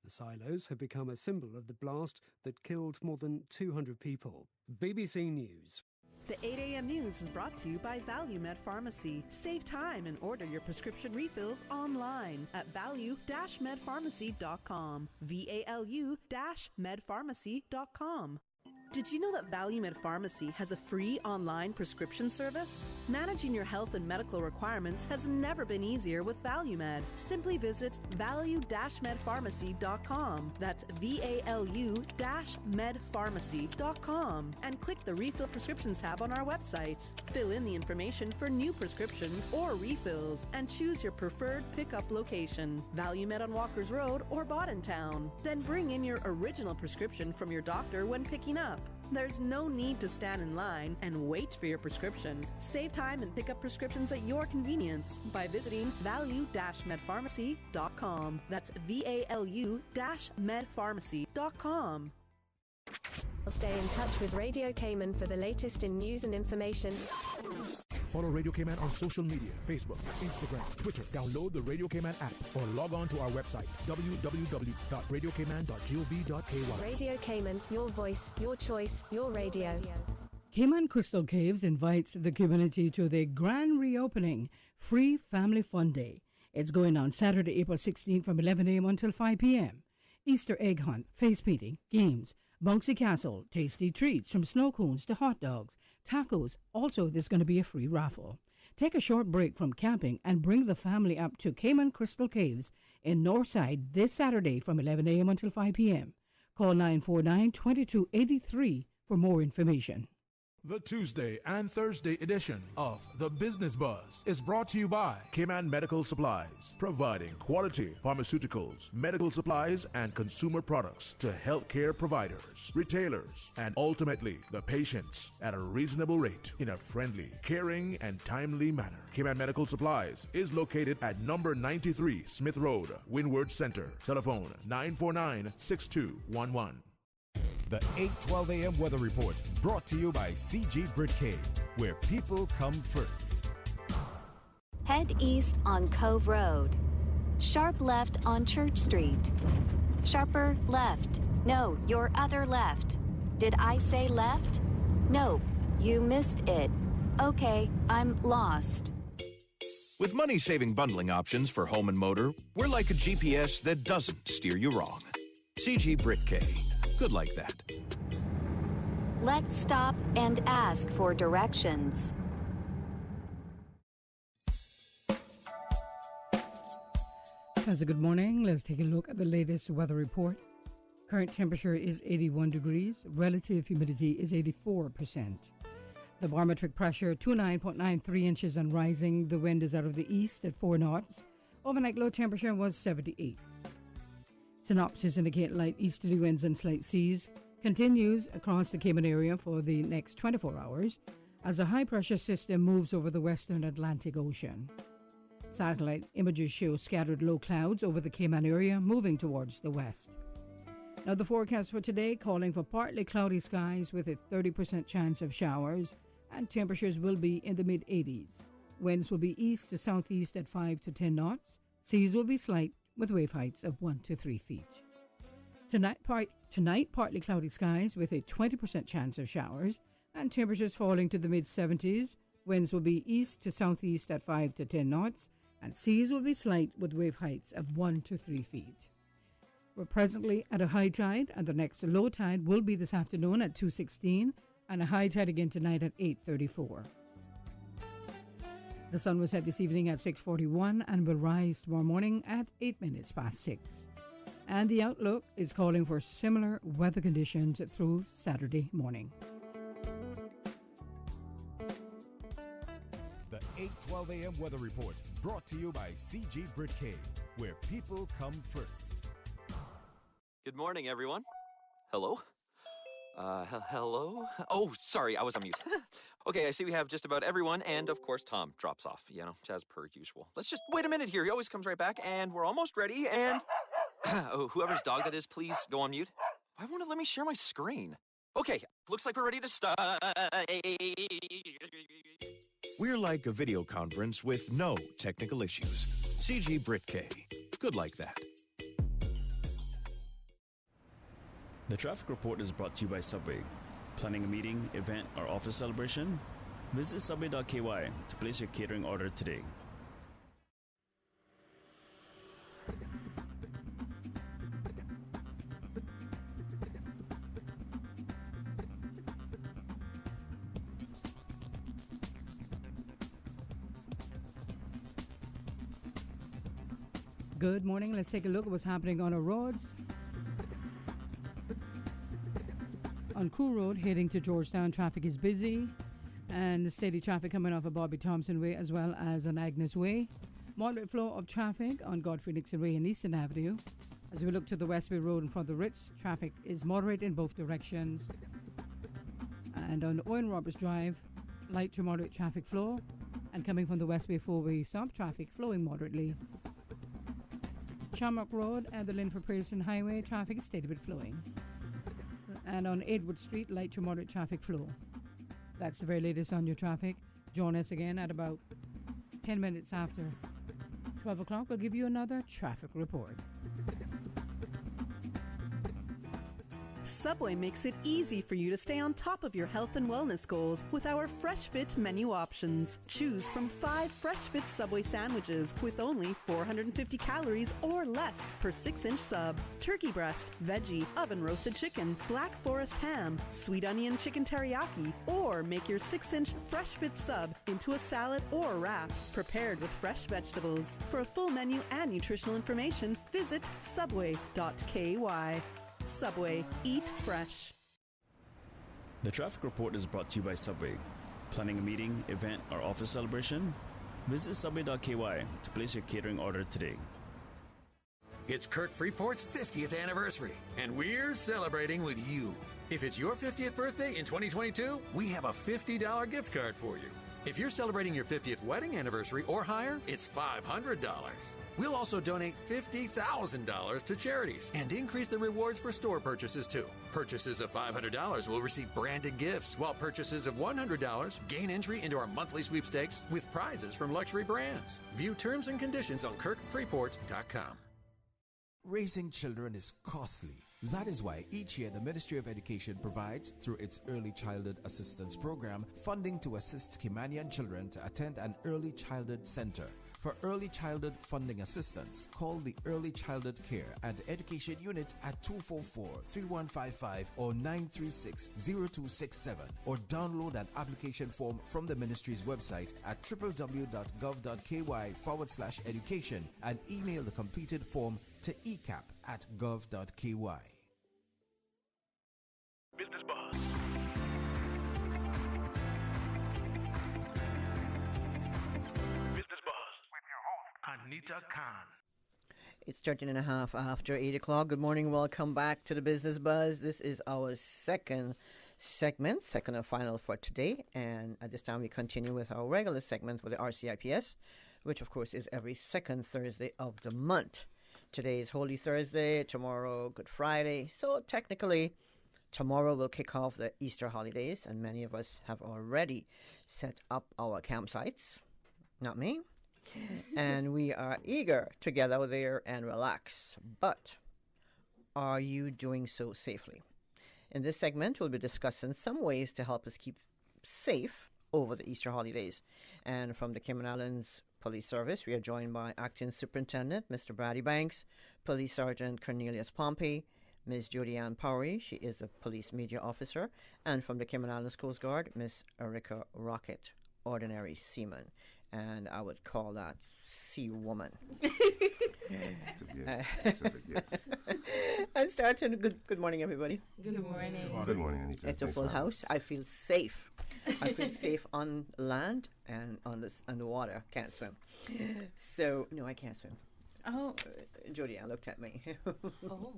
The silos have become a symbol of the blast that killed more than 200 people. BBC News. The 8 a.m. news is brought to you by ValueMed Pharmacy. Save time and order your prescription refills online at value-medpharmacy.com. VALU-medpharmacy.com. Did you know that ValueMed Pharmacy has a free online prescription service? Managing your health and medical requirements has never been easier with ValueMed. Simply visit value-medpharmacy.com. That's VALU-medpharmacy.com and click the Refill Prescriptions tab on our website. Fill in the information for new prescriptions or refills and choose your preferred pickup location. ValueMed on Walkers Road or Boddentown. Then bring in your original prescription from your doctor when picking up. There's no need to stand in line and wait for your prescription. Save time and pick up prescriptions at your convenience by visiting value-medpharmacy.com. That's VALU-medpharmacy.com. Stay in touch with Radio Cayman for the latest in news and information. Follow Radio Cayman on social media, Facebook, Instagram, Twitter. Download the Radio Cayman app or log on to our website, www.radiocayman.gov.ky. Radio Cayman, your voice, your choice, your radio. Cayman Crystal Caves invites the community to their grand reopening Free Family Fun Day. It's going on Saturday, April 16th from 11 a.m. until 5 p.m. Easter egg hunt, face painting, games, bouncy castle, tasty treats from snow cones to hot dogs, tacos. Also, there's going to be a free raffle. Take a short break from camping and bring the family up to Cayman Crystal Caves in Northside this Saturday from 11 a.m. until 5 p.m. Call 949-2283 for more information. The Tuesday and Thursday edition of The Business Buzz is brought to you by Cayman Medical Supplies, providing quality pharmaceuticals, medical supplies, and consumer products to healthcare providers, retailers, and ultimately the patients at a reasonable rate in a friendly, caring, and timely manner. Cayman Medical Supplies is located at number 93 Smith Road, Windward Center. Telephone 949-6211. The 8:12 a.m. weather report brought to you by CG Britcave, where people come first. Head east on Cove Road. Sharp left on Church Street. Sharper left. No, your other left. Did I say left? Nope, you missed it. Okay, I'm lost. With money-saving bundling options for home and motor, we're like a GPS that doesn't steer you wrong. CG Britcave. Good like that. Let's stop and ask for directions. Guys, good morning. Let's take a look at the latest weather report. Current temperature is 81 degrees. Relative humidity is 84%. The barometric pressure, 29.93 inches and rising. The wind is out of the east at 4 knots. Overnight low temperature was 78. Synopsis indicate light easterly winds and slight seas continues across the Cayman area for the next 24 hours as a high-pressure system moves over the western Atlantic Ocean. Satellite images show scattered low clouds over the Cayman area moving towards the west. Now the forecast for today calling for partly cloudy skies with a 30% chance of showers, and temperatures will be in the mid-80s. Winds will be east to southeast at 5 to 10 knots. Seas will be slight with wave heights of 1 to 3 feet. Tonight, partly cloudy skies with a 20% chance of showers and temperatures falling to the mid-70s. Winds will be east to southeast at 5 to 10 knots and seas will be slight with wave heights of 1 to 3 feet. We're presently at a high tide and the next low tide will be this afternoon at 2:16 and a high tide again tonight at 8:34. The sun will set this evening at 6:41 and will rise tomorrow morning at 8 minutes past 6. And the outlook is calling for similar weather conditions through Saturday morning. The 8:12 a.m. weather report brought to you by CG Britcave, where people come first. Good morning, everyone. Hello? Hello? Oh, sorry, I was on mute. Okay, I see we have just about everyone, and of course Tom drops off, as per usual. Let's just wait a minute here. He always comes right back, and we're almost ready, and... oh, whoever's dog that is, please go on mute. Why won't it let me share my screen? Okay, looks like we're ready to start. We're like a video conference with no technical issues. CG Britcave. Good like that. The traffic report is brought to you by Subway. Planning a meeting, event, or office celebration? Visit subway.ky to place your catering order today. Good morning. Let's take a look at what's happening on our roads. On Crew Road, heading to Georgetown, traffic is busy, and steady traffic coming off of Bobby Thompson Way as well as on Agnes Way. Moderate flow of traffic on Godfrey Nixon Way and Eastern Avenue. As we look to the Westway Road in front of the Ritz, traffic is moderate in both directions. And on Owen Roberts Drive, light to moderate traffic flow, and coming from the Westway 4-way stop, traffic flowing moderately. Shamrock Road and the Linford Pearson Highway, traffic is steady but flowing. And on Edward Street, light to moderate traffic flow. That's the very latest on your traffic. Join us again at about 10 minutes after 12 o'clock. We'll give you another traffic report. Subway makes it easy for you to stay on top of your health and wellness goals with our Fresh Fit menu options. Choose from 5 Fresh Fit Subway sandwiches with only 450 calories or less per 6-inch sub. Turkey breast, veggie, oven-roasted chicken, Black Forest ham, sweet onion chicken teriyaki, or make your 6-inch Fresh Fit sub into a salad or wrap, prepared with fresh vegetables. For a full menu and nutritional information, visit subway.ky. Subway. Eat fresh. The traffic report is brought to you by Subway. Planning a meeting, event, or office celebration? Visit subway.ky to place your catering order today. It's Kirk Freeport's 50th anniversary, and we're celebrating with you. If it's your 50th birthday in 2022, we have a $50 gift card for you. If you're celebrating your 50th wedding anniversary or higher, it's $500. We'll also donate $50,000 to charities and increase the rewards for store purchases too. Purchases of $500 will receive branded gifts, while purchases of $100 gain entry into our monthly sweepstakes with prizes from luxury brands. View terms and conditions on kirkfreeport.com. Raising children is costly. That is why each year the Ministry of Education provides, through its Early Childhood Assistance Program, funding to assist Caymanian children to attend an early childhood center. For early childhood funding assistance, call the Early Childhood Care and Education Unit at 244-3155 or 936-0267, or download an application form from the Ministry's website at www.gov.ky/education and email the completed form to ecap@gov.ky. Business Buzz. Business Buzz with your host, Anita Khan. It's 13.5 after 8 o'clock. Good morning. Welcome back to the Business Buzz. This is our second segment, second and final for today. And at this time, we continue with our regular segment for the RCIPS, which, of course, is every second Thursday of the month. Today is Holy Thursday, tomorrow Good Friday. So technically, tomorrow will kick off the Easter holidays, and many of us have already set up our campsites. Not me. And we are eager to get out there and relax. But are you doing so safely? In this segment, we'll be discussing some ways to help us keep safe over the Easter holidays. And from the Cayman Islands Police Service, we are joined by Acting Superintendent Mr. Brady Banks, Police Sergeant Cornelius Pompey, Ms. Jody Ann Powery, she is the Police Media Officer, and from the Cayman Islands Coast Guard, Ms. Erica Rocket, Ordinary Seaman. And I would call that Sea Woman. Yes. And starting, good morning, everybody. Good morning. Good morning, Anita. It's a full house. I feel safe. I feel safe on land and on the water. Can't swim. So, no, I can't swim. Oh. Jody Ann looked at me. Oh.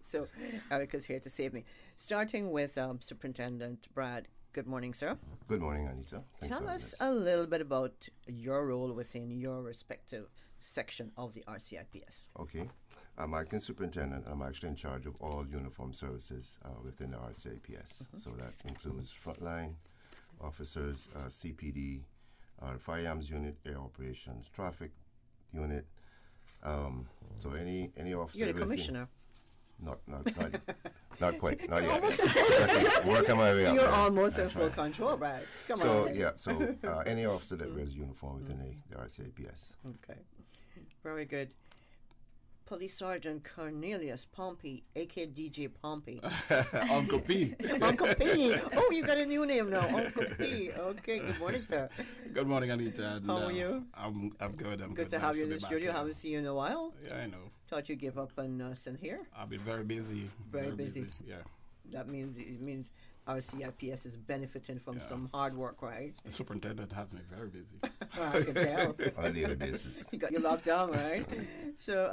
So, Erica's here to save me. Starting with Superintendent Brad. Good morning, sir. Good morning, Anita. Thanks Tell us a little bit about your role within your respective section of the RCIPS. Okay. I'm acting superintendent. I'm actually in charge of all uniform services within the RCIPS. So that includes frontline officers, CPD, firearms unit, air operations, traffic unit. So any officer. You're the commissioner. Not quite. Not yet. Working my way up. You're almost in full control, Brad. Come on. So any officer that wears uniform within the RCIPS. Okay. Very good. Police Sergeant Cornelius Pompey, a.k.a. DJ Pompey. Uncle P. Uncle P. Oh, you got a new name now, Uncle P. Okay, good morning, sir. Good morning, Anita. How are you? I'm good. I'm good to have you in the studio. Haven't seen you in a while. Yeah, I know. Thought you give up on us in here. I've been very busy. Very busy. Yeah. That means RCIPS is benefiting from some hard work, right? The superintendent has me very busy. Well, I can tell. On a daily basis. You got you locked down, right? So,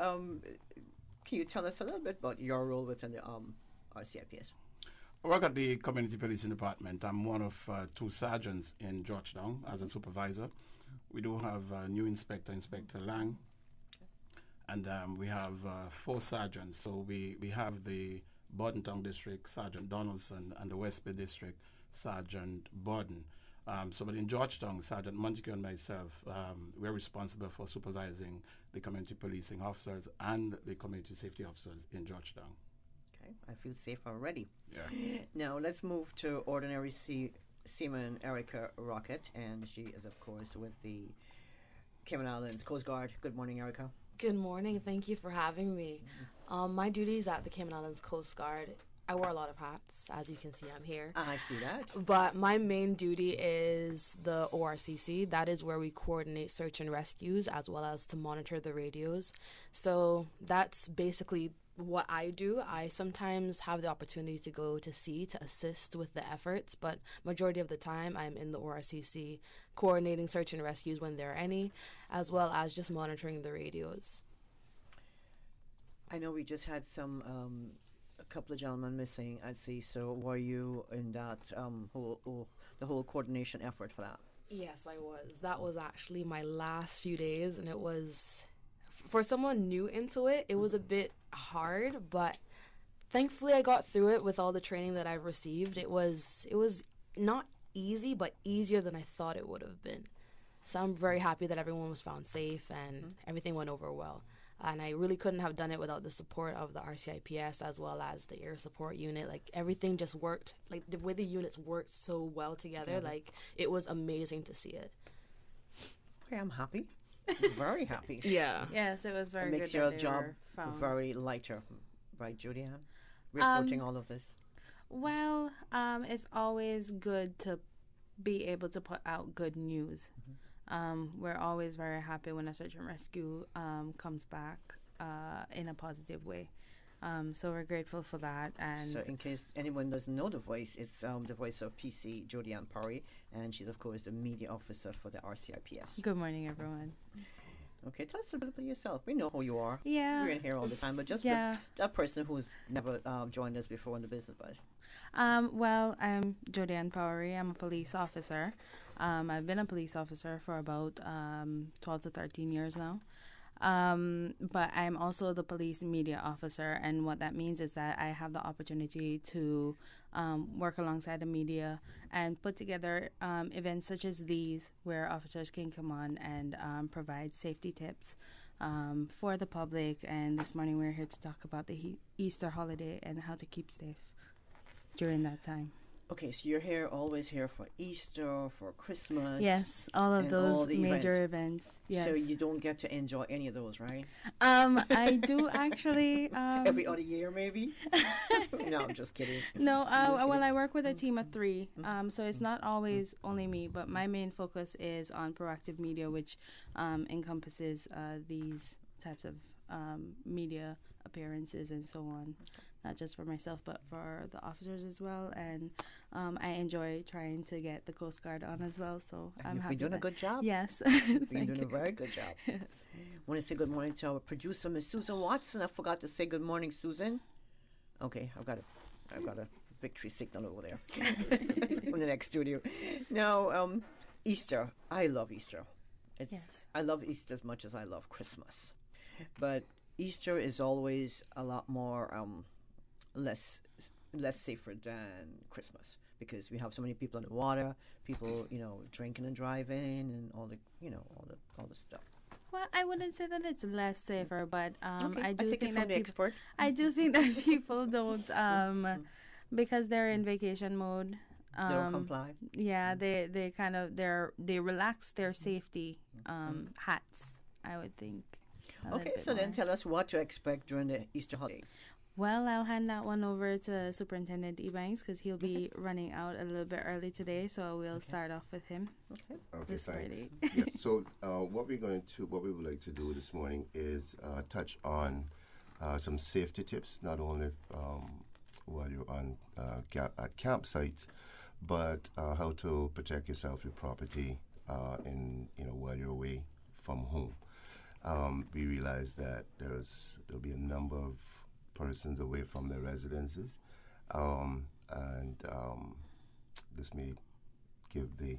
can you tell us a little bit about your role within the RCIPS? I work at the Community Policing Department. I'm one of 2 sergeants in Georgetown as a supervisor. We do have a new inspector, Inspector Lang, and we have 4 sergeants. So we have the Bordentown District, Sergeant Donaldson, and the West Bay District, Sergeant Borden. But in Georgetown, Sergeant Montague and myself, we're responsible for supervising the community policing officers and the community safety officers in Georgetown. Okay, I feel safe already. Yeah. Now let's move to Ordinary Seaman Erica Rocket, and she is, of course, with the Cayman Islands Coast Guard. Good morning, Erica. Good morning. Thank you for having me. My duties at the Cayman Islands Coast Guard, I wear a lot of hats. As you can see, I'm here. I see that. But my main duty is the ORCC. That is where we coordinate search and rescues as well as to monitor the radios. So that's basically what I do. I sometimes have the opportunity to go to sea to assist with the efforts, but majority of the time I'm in the ORCC coordinating search and rescues when there are any, as well as just monitoring the radios. I know we just had a couple of gentlemen missing at sea, so were you in that the whole coordination effort for that? Yes, I was. That was actually my last few days, and it was, for someone new into it, it was a bit hard, but thankfully I got through it with all the training that I've received. It was not easy, but easier than I thought it would have been. So I'm very happy that everyone was found safe and everything went over well. And I really couldn't have done it without the support of the RCIPS as well as the Air Support Unit. Like, everything just worked. Like, the way the units worked so well together, like, it was amazing to see it. Okay, I'm happy. Very happy. Yeah. Yes, it was very it good. Makes your that job found. very lighter, right, Judy-Ann? Reporting all of this. Well, it's always good to be able to put out good news. We're always very happy when a search and rescue comes back in a positive way. So we're grateful for that. And so in case anyone doesn't know the voice, it's the voice of PC Judy-Ann Parry, and she's, of course, the media officer for the RCIPS. Good morning, everyone. Okay, tell us a bit about yourself. We know who you are. Yeah. You're in here all the time, but just that person who's never joined us before in the Business Buzz. Well, I'm Judy-Ann Parry. I'm a police officer. I've been a police officer for about 12 to 13 years now. But I'm also the police media officer, and what that means is that I have the opportunity to work alongside the media and put together events such as these where officers can come on and provide safety tips for the public. And this morning we're here to talk about the Easter holiday and how to keep safe during that time. Okay, so you're always here for Easter, for Christmas. Yes, all of those major events. Yes. So you don't get to enjoy any of those, right? I do actually. Every other year, maybe? No, I'm just kidding. No, well, I work with a team of 3, so it's not always only me, but my main focus is on proactive media, which encompasses these types of media appearances and so on. Not just for myself, but for the officers as well. And I enjoy trying to get the Coast Guard on as well. So I'm happy. You've been doing a good job. Yes. You've been doing a very good job. Yes. I want to say good morning to our producer, Miss Susan Watson. I forgot to say good morning, Susan. Okay, I've got a victory signal over there from the next studio. Now, Easter. I love Easter. I love Easter as much as I love Christmas. But Easter is always a lot more less safer than Christmas, because we have so many people in the water, people drinking and driving, and all the stuff. Well, I wouldn't say that it's less safer, but I do think that people don't because they're in vacation mode. They don't comply. Yeah, they kind of they relax their safety hats, I would think. Okay, so then tell us what to expect during the Easter holiday. Well, I'll hand that one over to Superintendent Ebanks because he'll be running out a little bit early today, so we'll start off with him. Okay, thanks. Yes, so what we would like to do this morning is touch on some safety tips, not only while you're on at campsites, but how to protect yourself, your property, while you're away from home. We realize that there'll be a number of persons away from their residences, and this may give the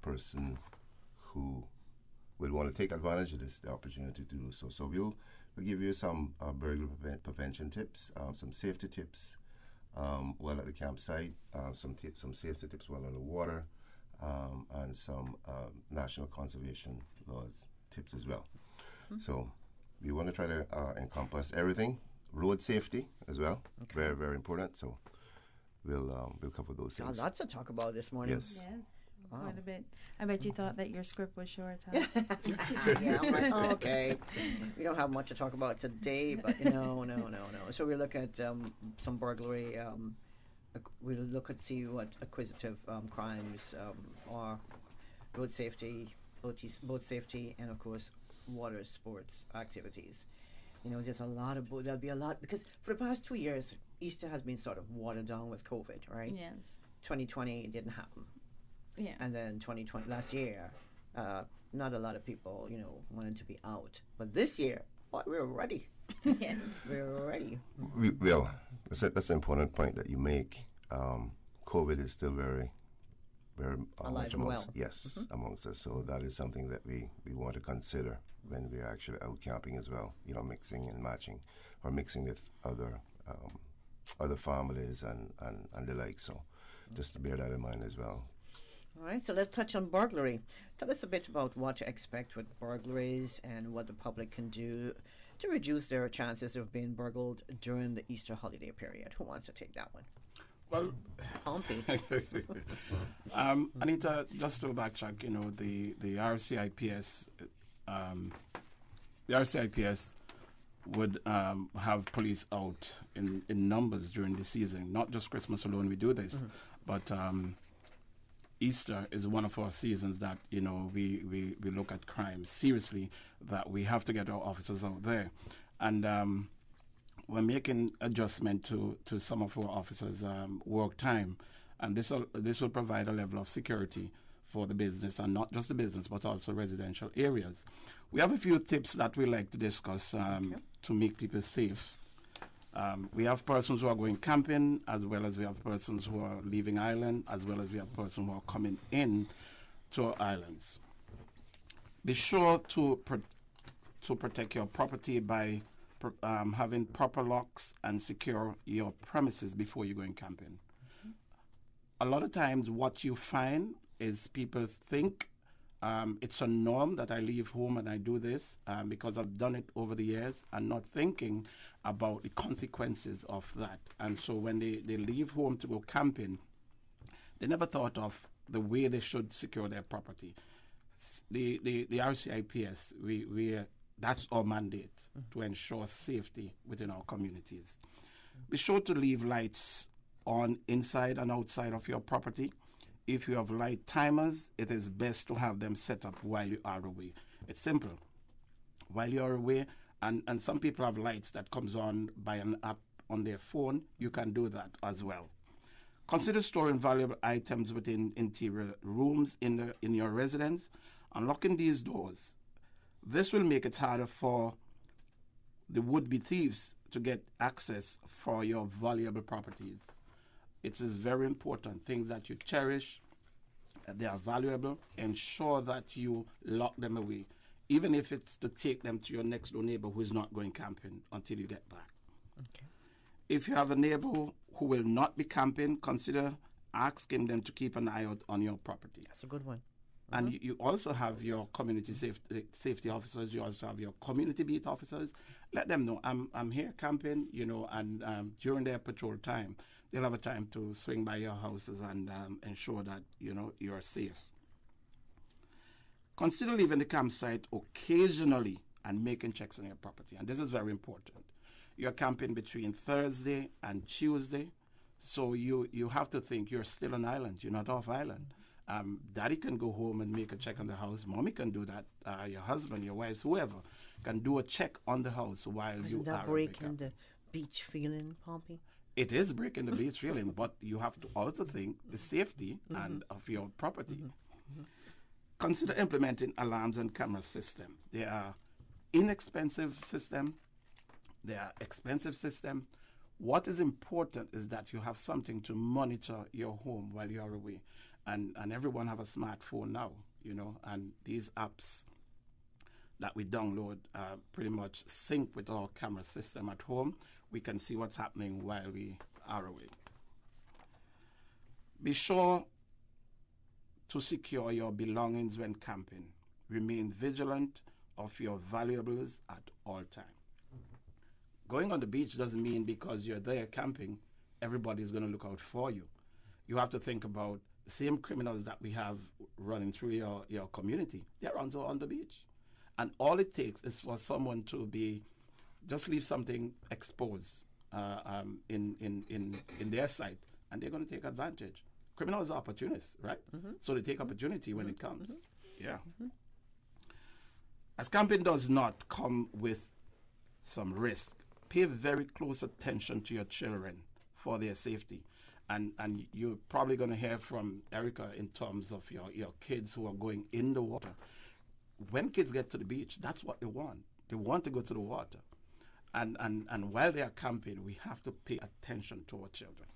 person who will want to take advantage of this the opportunity to do so. So we'll give you some burglary prevention tips, some safety tips while at the campsite, some safety tips while on the water, and some national conservation laws tips as well. So we want to try to encompass everything, road safety as well, very, very important. So we'll cover those things. Lots to talk about this morning. Yes. Wow. Quite a bit. I bet you thought that your script was short, huh? Yeah, I'm like, oh, okay. We don't have much to talk about today, but no. So we look at some burglary. We'll look at see what acquisitive crimes or road safety, boat safety, and of course water sports activities. There's a lot of there'll be a lot because for the past 2 years, Easter has been sort of watered down with COVID, right? Yes. 2020 it didn't happen. Yeah. And then 2020 last year, not a lot of people, wanted to be out. But this year, we were ready. Yes. We were ready. Well, that's an important point that you make. COVID is still very, very alive and well. Yes, amongst us. So that is something that we want to consider when we're actually out camping as well. Mixing and matching, or mixing with other families and the like. So just to bear that in mind as well. All right, so let's touch on burglary. Tell us a bit about what to expect with burglaries and what the public can do to reduce their chances of being burgled during the Easter holiday period. Who wants to take that one? Well, Pompey. Anita, just to backtrack, the RCIPS, would have police out in numbers during the season. Not just Christmas alone we do this, but Easter is one of our seasons that, we look at crime seriously, that we have to get our officers out there. And we're making adjustment to some of our officers' work time. And this will provide a level of security for the business, and not just the business, but also residential areas. We have a few tips that we like to discuss to make people safe. We have persons who are going camping, as well as we have persons who are leaving island, as well as we have persons who are coming in to our islands. Be sure to protect your property by having proper locks and secure your premises before you go in camping. A lot of times what you find is people think it's a norm that I leave home and I do this because I've done it over the years, and not thinking about the consequences of that. And so when they leave home to go camping, they never thought of the way they should secure their property. The RCIPS, that's our mandate, to ensure safety within our communities. Be sure to leave lights on inside and outside of your property. If you have light timers, it is best to have them set up while you are away. It's simple. While you are away, and some people have lights that comes on by an app on their phone, you can do that as well. Consider storing valuable items within interior rooms in your residence, and locking these doors. This will make it harder for the would-be thieves to get access for your valuable properties. It is very important. Things that you cherish, they are valuable. Ensure that you lock them away, even if it's to take them to your next door neighbor who is not going camping until you get back. Okay. If you have a neighbor who will not be camping, consider asking them to keep an eye out on your property. That's a good one. And you also have your community safety officers. You also have your community beat officers. Let them know I'm here camping, and during their patrol time, they'll have a time to swing by your houses and ensure that you're safe. Consider leaving the campsite occasionally and making checks on your property. And this is very important. You're camping between Thursday and Tuesday, so you have to think you're still on island. You're not off island. Daddy can go home and make a check on the house. Mommy can do that. Your husband, your wife, whoever can do a check on the house while you are. Isn't that breaking the beach feeling, Pompey? It is breaking the beach feeling, but you have to also think the safety and of your property. Consider implementing alarms and camera systems. They are inexpensive system. They are expensive system. What is important is that you have something to monitor your home while you are away. And everyone have a smartphone now, and these apps that we download pretty much sync with our camera system at home. We can see what's happening while we are away. Be sure to secure your belongings when camping. Remain vigilant of your valuables at all times. Going on the beach doesn't mean because you're there camping, everybody's going to look out for you. You have to think about the same criminals that we have running through your community. They're also on the beach. And all it takes is for someone to just leave something exposed in their sight, and they're going to take advantage. Criminals are opportunists, right? So they take opportunity when it comes. Yeah. As camping does not come with some risk, pay very close attention to your children for their safety. And you're probably going to hear from Erica in terms of your kids who are going in the water. When kids get to the beach, that's what they want. They want to go to the water. And while they are camping, we have to pay attention to our children.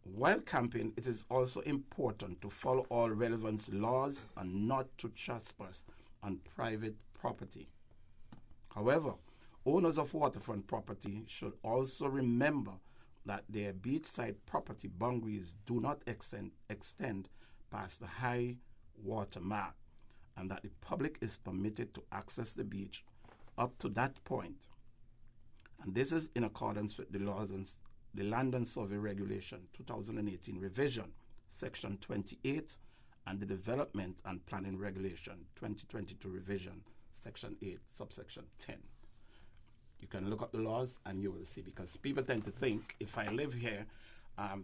While camping, it is also important to follow all relevant laws and not to trespass on private property. However, owners of waterfront property should also remember that their beachside property boundaries do not extend past the high water mark, and that the public is permitted to access the beach up to that point. And this is in accordance with the laws and the Land and Survey Regulation 2018 revision, Section 28, and the Development and Planning Regulation 2022 revision, Section 8, subsection 10. You can look up the laws and you will see, because people tend to think if I live here,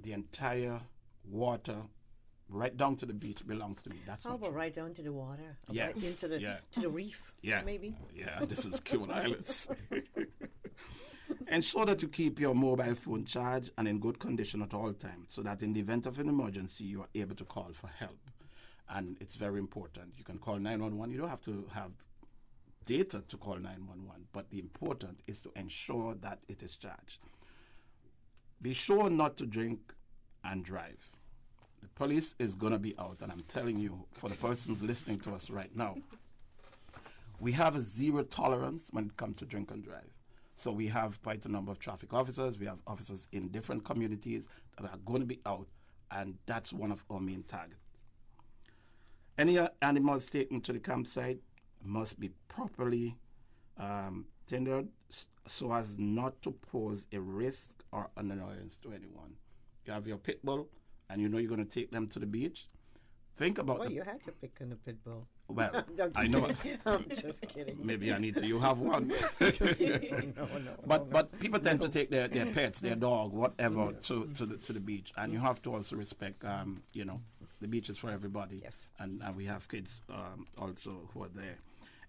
the entire water right down to the beach belongs to me. That's How not about true. right down to the water? Yeah. Right into the to the reef? Yeah. Maybe? Yeah, this is Cayman Islands. Ensure that you keep your mobile phone charged and in good condition at all times, so that in the event of an emergency, you are able to call for help. And it's very important. You can call 911. You don't have to have data to call 911, but the important is to ensure that it is charged. Be sure not to drink and drive. The police is going to be out, and I'm telling you, for the persons listening to us right now, we have a zero tolerance when it comes to drink and drive. So we have quite a number of traffic officers. We have officers in different communities that are going to be out, and that's one of our main targets. Any animals taken to the campsite must be properly tendered so as not to pose a risk or an annoyance to anyone. You have your pit bull, and you know you're going to take them to the beach. Think about Well, you had to pick on a pit bull. Well, I'm I know. I'm just kidding. Maybe I need to. You have one. But people tend to take their pets, their dog, whatever, to the beach, and you have to also respect. The beach is for everybody. Yes. And we have kids also who are there.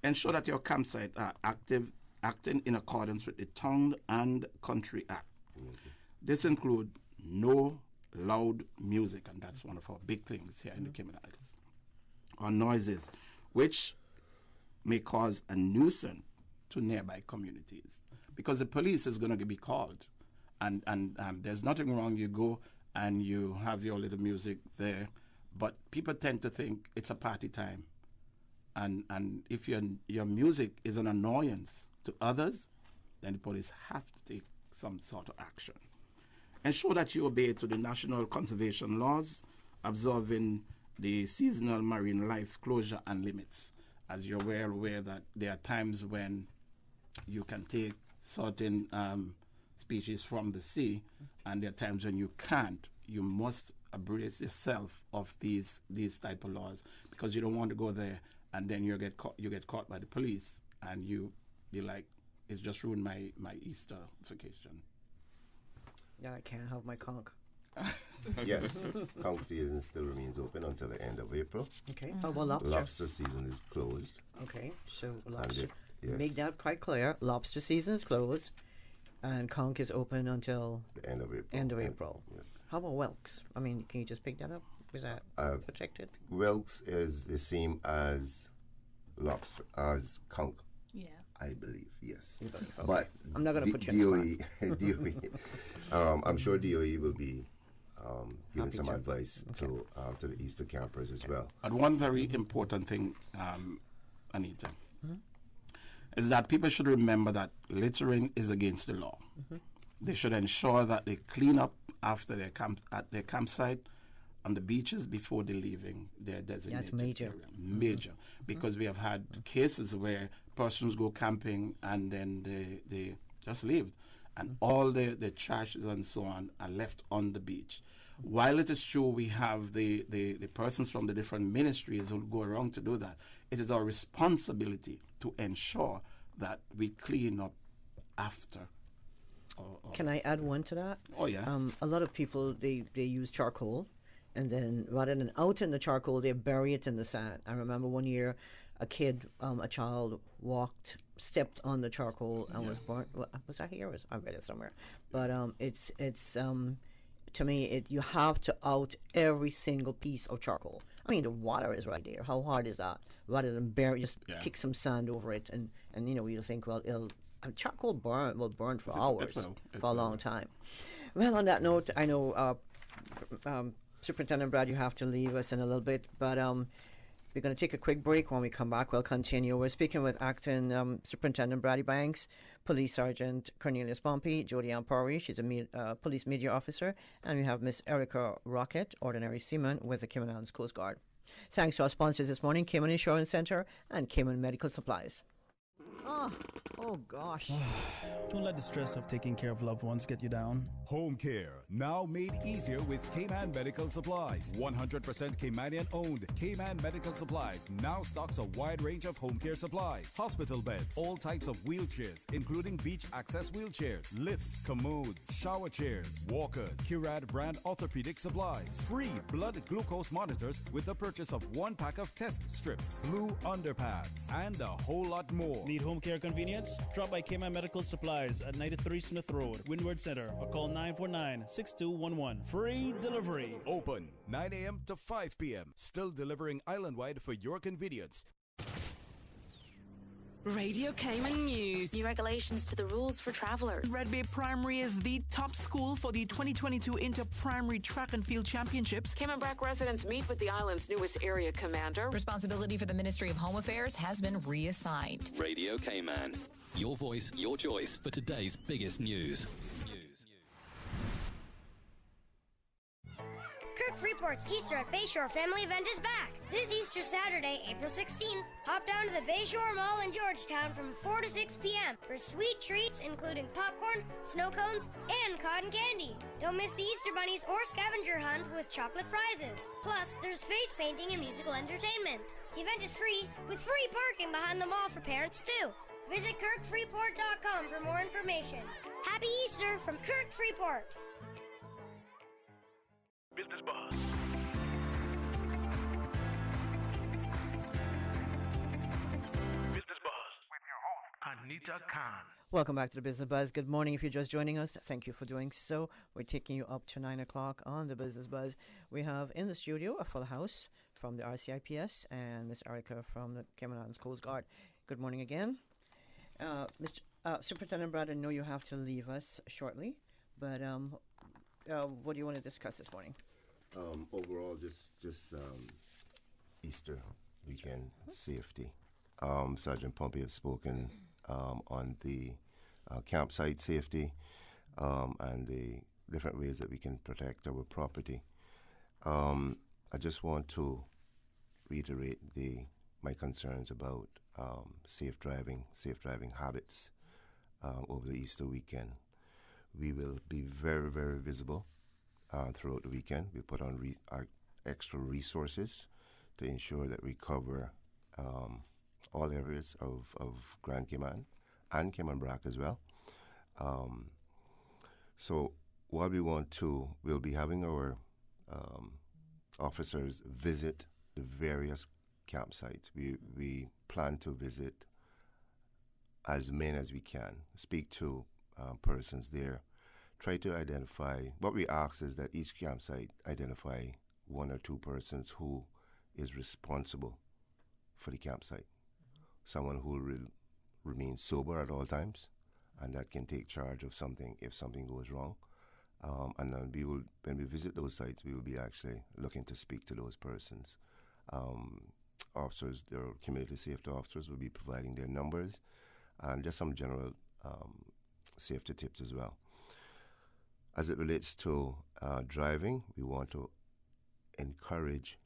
Ensure that your campsite are acting in accordance with the Town and Country Act. This includes no loud music, and that's one of our big things here in the Cayman Islands, or noises, which may cause a nuisance to nearby communities, because the police is going to be called, and there's nothing wrong. You go and you have your little music there, but people tend to think it's a party time, and if your music is an annoyance to others, then the police have to take some sort of action. Ensure that you obey to the national conservation laws, observing the seasonal marine life closure and limits. As you're well aware that there are times when you can take certain species from the sea, and there are times when you can't. You must abreast yourself of these type of laws, because you don't want to go there and then you get caught by the police, and you be like, it's just ruined my Easter vacation. Yeah, I can't have my conch. Yes, conch season still remains open until the end of April. Okay. How about lobster? Lobster season is closed. Okay, so lobster. Yes. Make that quite clear. Lobster season is closed, and conch is open until the end of April. End of April. Yes. How about whelks? I mean, can you just pick that up? Is that protected? Whelks is the same as lobster, as conch. Yeah. I believe, yes. Okay. But I'm not going to put you in the DOE, I'm sure DOE will be giving Happy some to. advice to the Easter campers as well. And one very important thing, Anita, is that people should remember that littering is against the law. They should ensure that they clean up after their campsite on the beaches before they're leaving their designated That's major. area. Major. Because we have had cases where persons go camping and then they just leave. And all the trashes and so on are left on the beach. While it is true we have the persons from the different ministries who go around to do that, it is our responsibility to ensure that we clean up after. Can I add one to that? Oh, yeah. A lot of people, they use charcoal, and then rather than out in the charcoal, they bury it in the sand. I remember one year a child stepped on the charcoal and was burnt. Was that here? I read it somewhere. But it's to me, you have to out every single piece of charcoal. I mean, the water is right there. How hard is that? Rather than kick some sand over it, and you'll think, well, charcoal will burn for hours, for a long time. Well, on that note, I know Superintendent Brad, you have to leave us in a little bit, but we're going to take a quick break. When we come back, we'll continue. We're speaking with Acting Superintendent Brady Banks, Police Sergeant Cornelius Pompey, Jody Ann Powery, she's a police media officer, and we have Miss Erica Rocket, ordinary seaman with the Cayman Islands Coast Guard. Thanks to our sponsors this morning, Cayman Insurance Center and Cayman Medical Supplies. Oh gosh. Don't let the stress of taking care of loved ones get you down. Home care, now made easier with Cayman Medical Supplies. 100% Caymanian owned. Cayman Medical Supplies now stocks a wide range of home care supplies. Hospital beds, all types of wheelchairs, including beach access wheelchairs, lifts, commodes, shower chairs, walkers, Curad brand orthopedic supplies, free blood glucose monitors with the purchase of 1 pack of test strips, blue underpads, and a whole lot more. Need home care convenience? Drop by Cayman Medical Supplies at 93 Smith Road, Windward Center, or call 949-6211. Free delivery. Open 9 a.m. to 5 p.m. Still delivering island-wide for your convenience. Radio Cayman News. New regulations to the rules for travellers. Red Bay Primary is the top school for the 2022 Inter-Primary Track and Field Championships. Cayman Brac residents meet with the island's newest area commander. Responsibility for the Ministry of Home Affairs has been reassigned. Radio Cayman. Your voice, your choice for today's biggest news. Kirk Freeport's Easter at Bayshore family event is back. This Easter Saturday, April 16th, hop down to the Bayshore Mall in Georgetown from 4 to 6 p.m. for sweet treats including popcorn, snow cones, and cotton candy. Don't miss the Easter bunnies or scavenger hunt with chocolate prizes. Plus, there's face painting and musical entertainment. The event is free, with free parking behind the mall for parents too. Visit KirkFreeport.com for more information. Happy Easter from Kirk Freeport. Business Buzz. Business Buzz with your host, Anita Khan. Welcome back to the Business Buzz. Good morning. If you're just joining us, thank you for doing so. We're taking you up to 9 o'clock on the Business Buzz. We have in the studio a full house from the RCIPS and Miss Erica from the Cayman Islands Coast Guard. Good morning again. Mr. Superintendent Brad, I know you have to leave us shortly, but what do you want to discuss this morning? Overall, just Easter weekend safety. Sergeant Pompey has spoken on the campsite safety and the different ways that we can protect our property. I just want to reiterate my concerns about safe driving habits over the Easter weekend. We will be very, very visible throughout the weekend. We put on our extra resources to ensure that we cover all areas of Grand Cayman and Cayman Brac as well. So what we'll be having our officers visit the various campsites. We plan to visit as many as we can, speak to persons there, try to identify. What we ask is that each campsite identify 1 or 2 persons who is responsible for the campsite. Someone who will remain sober at all times, and that can take charge of something if something goes wrong. And then when we visit those sites, we will be actually looking to speak to those persons. Officers, their community safety officers, will be providing their numbers and just some general safety tips as well. As it relates to driving, we want to encourage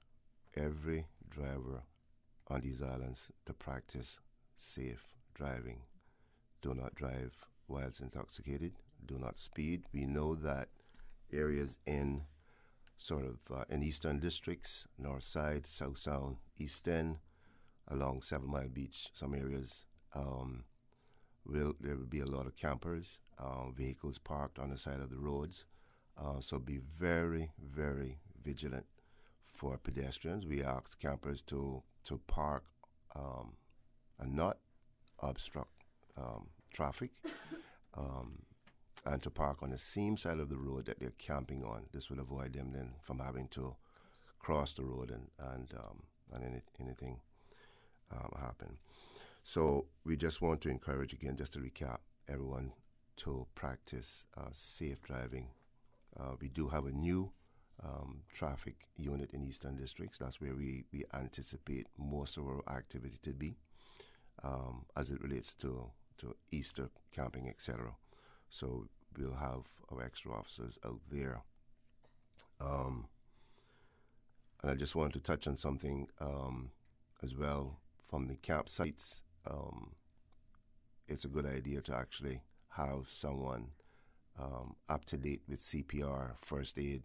every driver on these islands to practice safe driving. Do not drive whilst intoxicated. Do not speed. We know that areas in sort of in eastern districts, north side, south sound, east end, along 7 Mile Beach, some areas, there will be a lot of campers, vehicles parked on the side of the roads. So be very, very vigilant for pedestrians. We ask campers to park and not obstruct traffic, and to park on the same side of the road that they're camping on. This will avoid them then from having to cross the road and anything happen. So we just want to encourage, again, just to recap, everyone to practice safe driving. We do have a new traffic unit in Eastern Districts. That's where we anticipate most of our activity to be as it relates to Easter camping, etc. So we'll have our extra officers out there. And I just want to touch on something as well from the campsites. It's a good idea to actually have someone up to date with CPR, first aid,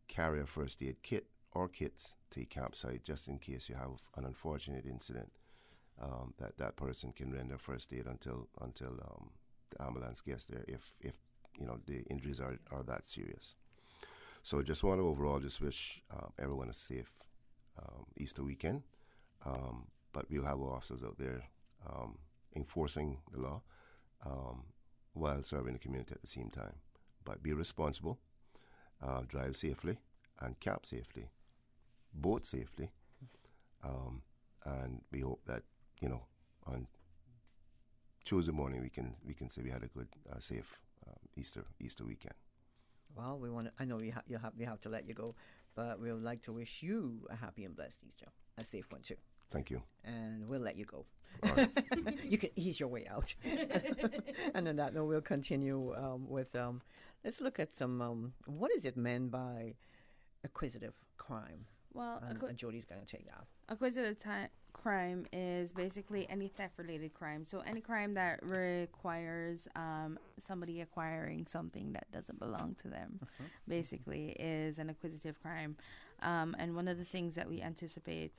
carry a first aid kit or kits to a campsite just in case you have an unfortunate incident. That person can render first aid until the ambulance gets there if the injuries are that serious. So just want to overall just wish everyone a safe Easter weekend. But we'll have our officers out there enforcing the law while serving the community at the same time. But be responsible, drive safely, and camp safely, boat safely. And we hope that, on Tuesday morning we can say we had a good, safe Easter weekend. Well, I know we have to let you go, but we would like to wish you a happy and blessed Easter, a safe one too. Thank you. And we'll let you go. All right. You can ease your way out. And on that note, we'll continue with, let's look at some, what is it meant by acquisitive crime? Well, and Jody's going to take that. Acquisitive crime is basically any theft-related crime. So any crime that requires somebody acquiring something that doesn't belong to them, basically, is an acquisitive crime. And one of the things that we anticipate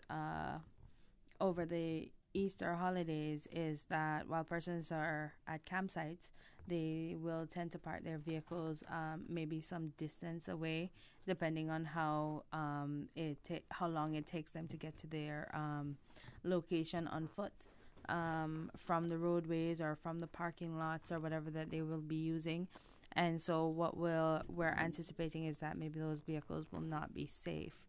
over the Easter holidays is that while persons are at campsites, they will tend to park their vehicles maybe some distance away, depending on how long it takes them to get to their location on foot, from the roadways or from the parking lots or whatever that they will be using. And so what we're anticipating is that maybe those vehicles will not be safe.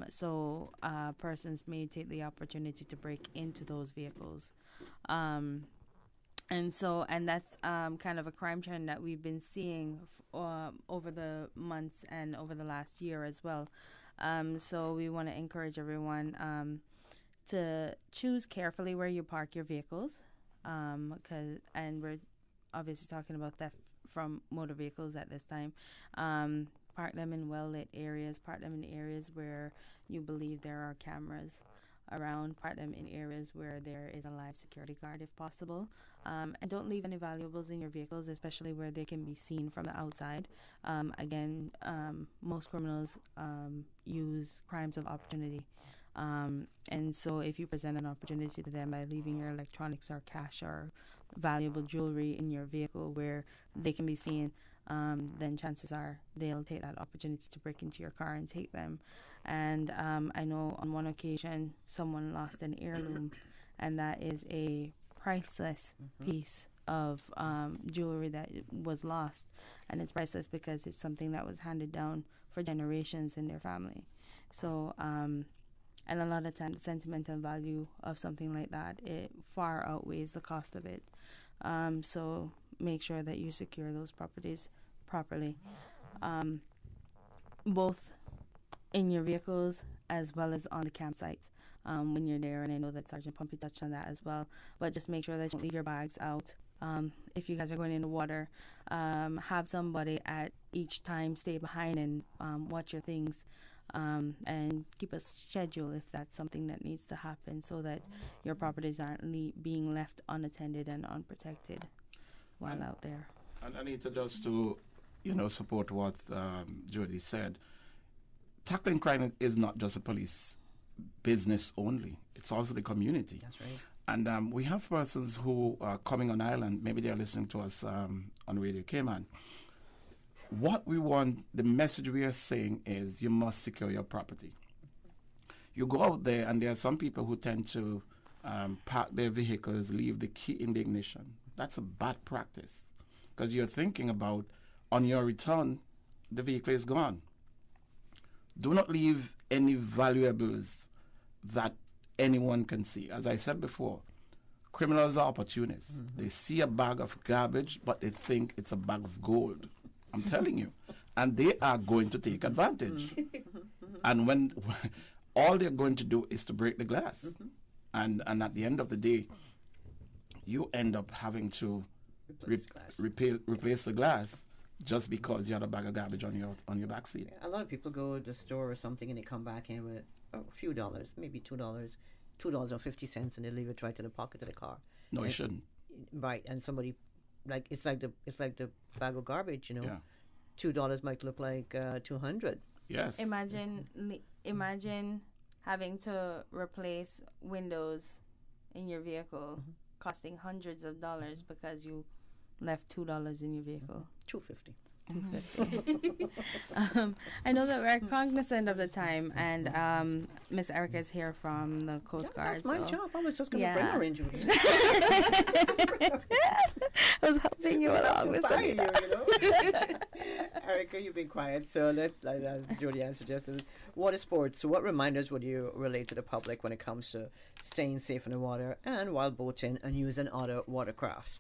So persons may take the opportunity to break into those vehicles. And that's kind of a crime trend that we've been seeing over the months and over the last year as well. So we want to encourage everyone to choose carefully where you park your vehicles, and we're obviously talking about theft from motor vehicles at this time. Park them in well-lit areas. Park them in areas where you believe there are cameras around. Park them in areas where there is a live security guard if possible. And don't leave any valuables in your vehicles, especially where they can be seen from the outside. Again, most criminals use crimes of opportunity. And so if you present an opportunity to them by leaving your electronics or cash or valuable jewelry in your vehicle where they can be seen, then chances are they'll take that opportunity to break into your car and take them. And I know on one occasion someone lost an heirloom, and that is a priceless piece of jewelry that was lost. And it's priceless because it's something that was handed down for generations in their family. So, and a lot of times the sentimental value of something like that, it far outweighs the cost of it. So make sure that you secure those properties properly, both in your vehicles as well as on the campsites when you're there. And I know that Sergeant Pumpy touched on that as well. But just make sure that you don't leave your bags out. If you guys are going in the water, have somebody at each time stay behind and watch your things. and keep a schedule if that's something that needs to happen, so that your properties aren't being left unattended and unprotected while out there. And Anita, just to support what Jody said, tackling crime is not just a police business only. It's also the community. That's right. And we have persons who are coming on island. Maybe they're listening to us on Radio Cayman. What we want, the message we are saying is you must secure your property. You go out there, and there are some people who tend to park their vehicles, leave the key in the ignition. That's a bad practice, because you're thinking about, on your return, the vehicle is gone. Do not leave any valuables that anyone can see. As I said before, criminals are opportunists. They see a bag of garbage, but they think it's a bag of gold. I'm telling you. And they are going to take advantage. And when all they're going to do is to break the glass. And at the end of the day, you end up having to replace the glass just because you had a bag of garbage on your back seat. A lot of people go to the store or something and they come back in with a few dollars, maybe $2.50, and they leave it right in the pocket of the car. No, you shouldn't. Right, and somebody, like it's like the bag of garbage, $2 might look like 200. Yes. Imagine having to replace windows in your vehicle, costing hundreds of dollars because you left $2 in your vehicle. $2.50. I know that we're cognizant of the time, and Miss Erica is here from the Coast Guard. That's my job. I was just going to bring her in, Judy. I was helping you along with Erica, you've been quiet, so let's, as Jody Ann suggested, water sports. So what reminders would you relate to the public when it comes to staying safe in the water and while boating and using other watercrafts?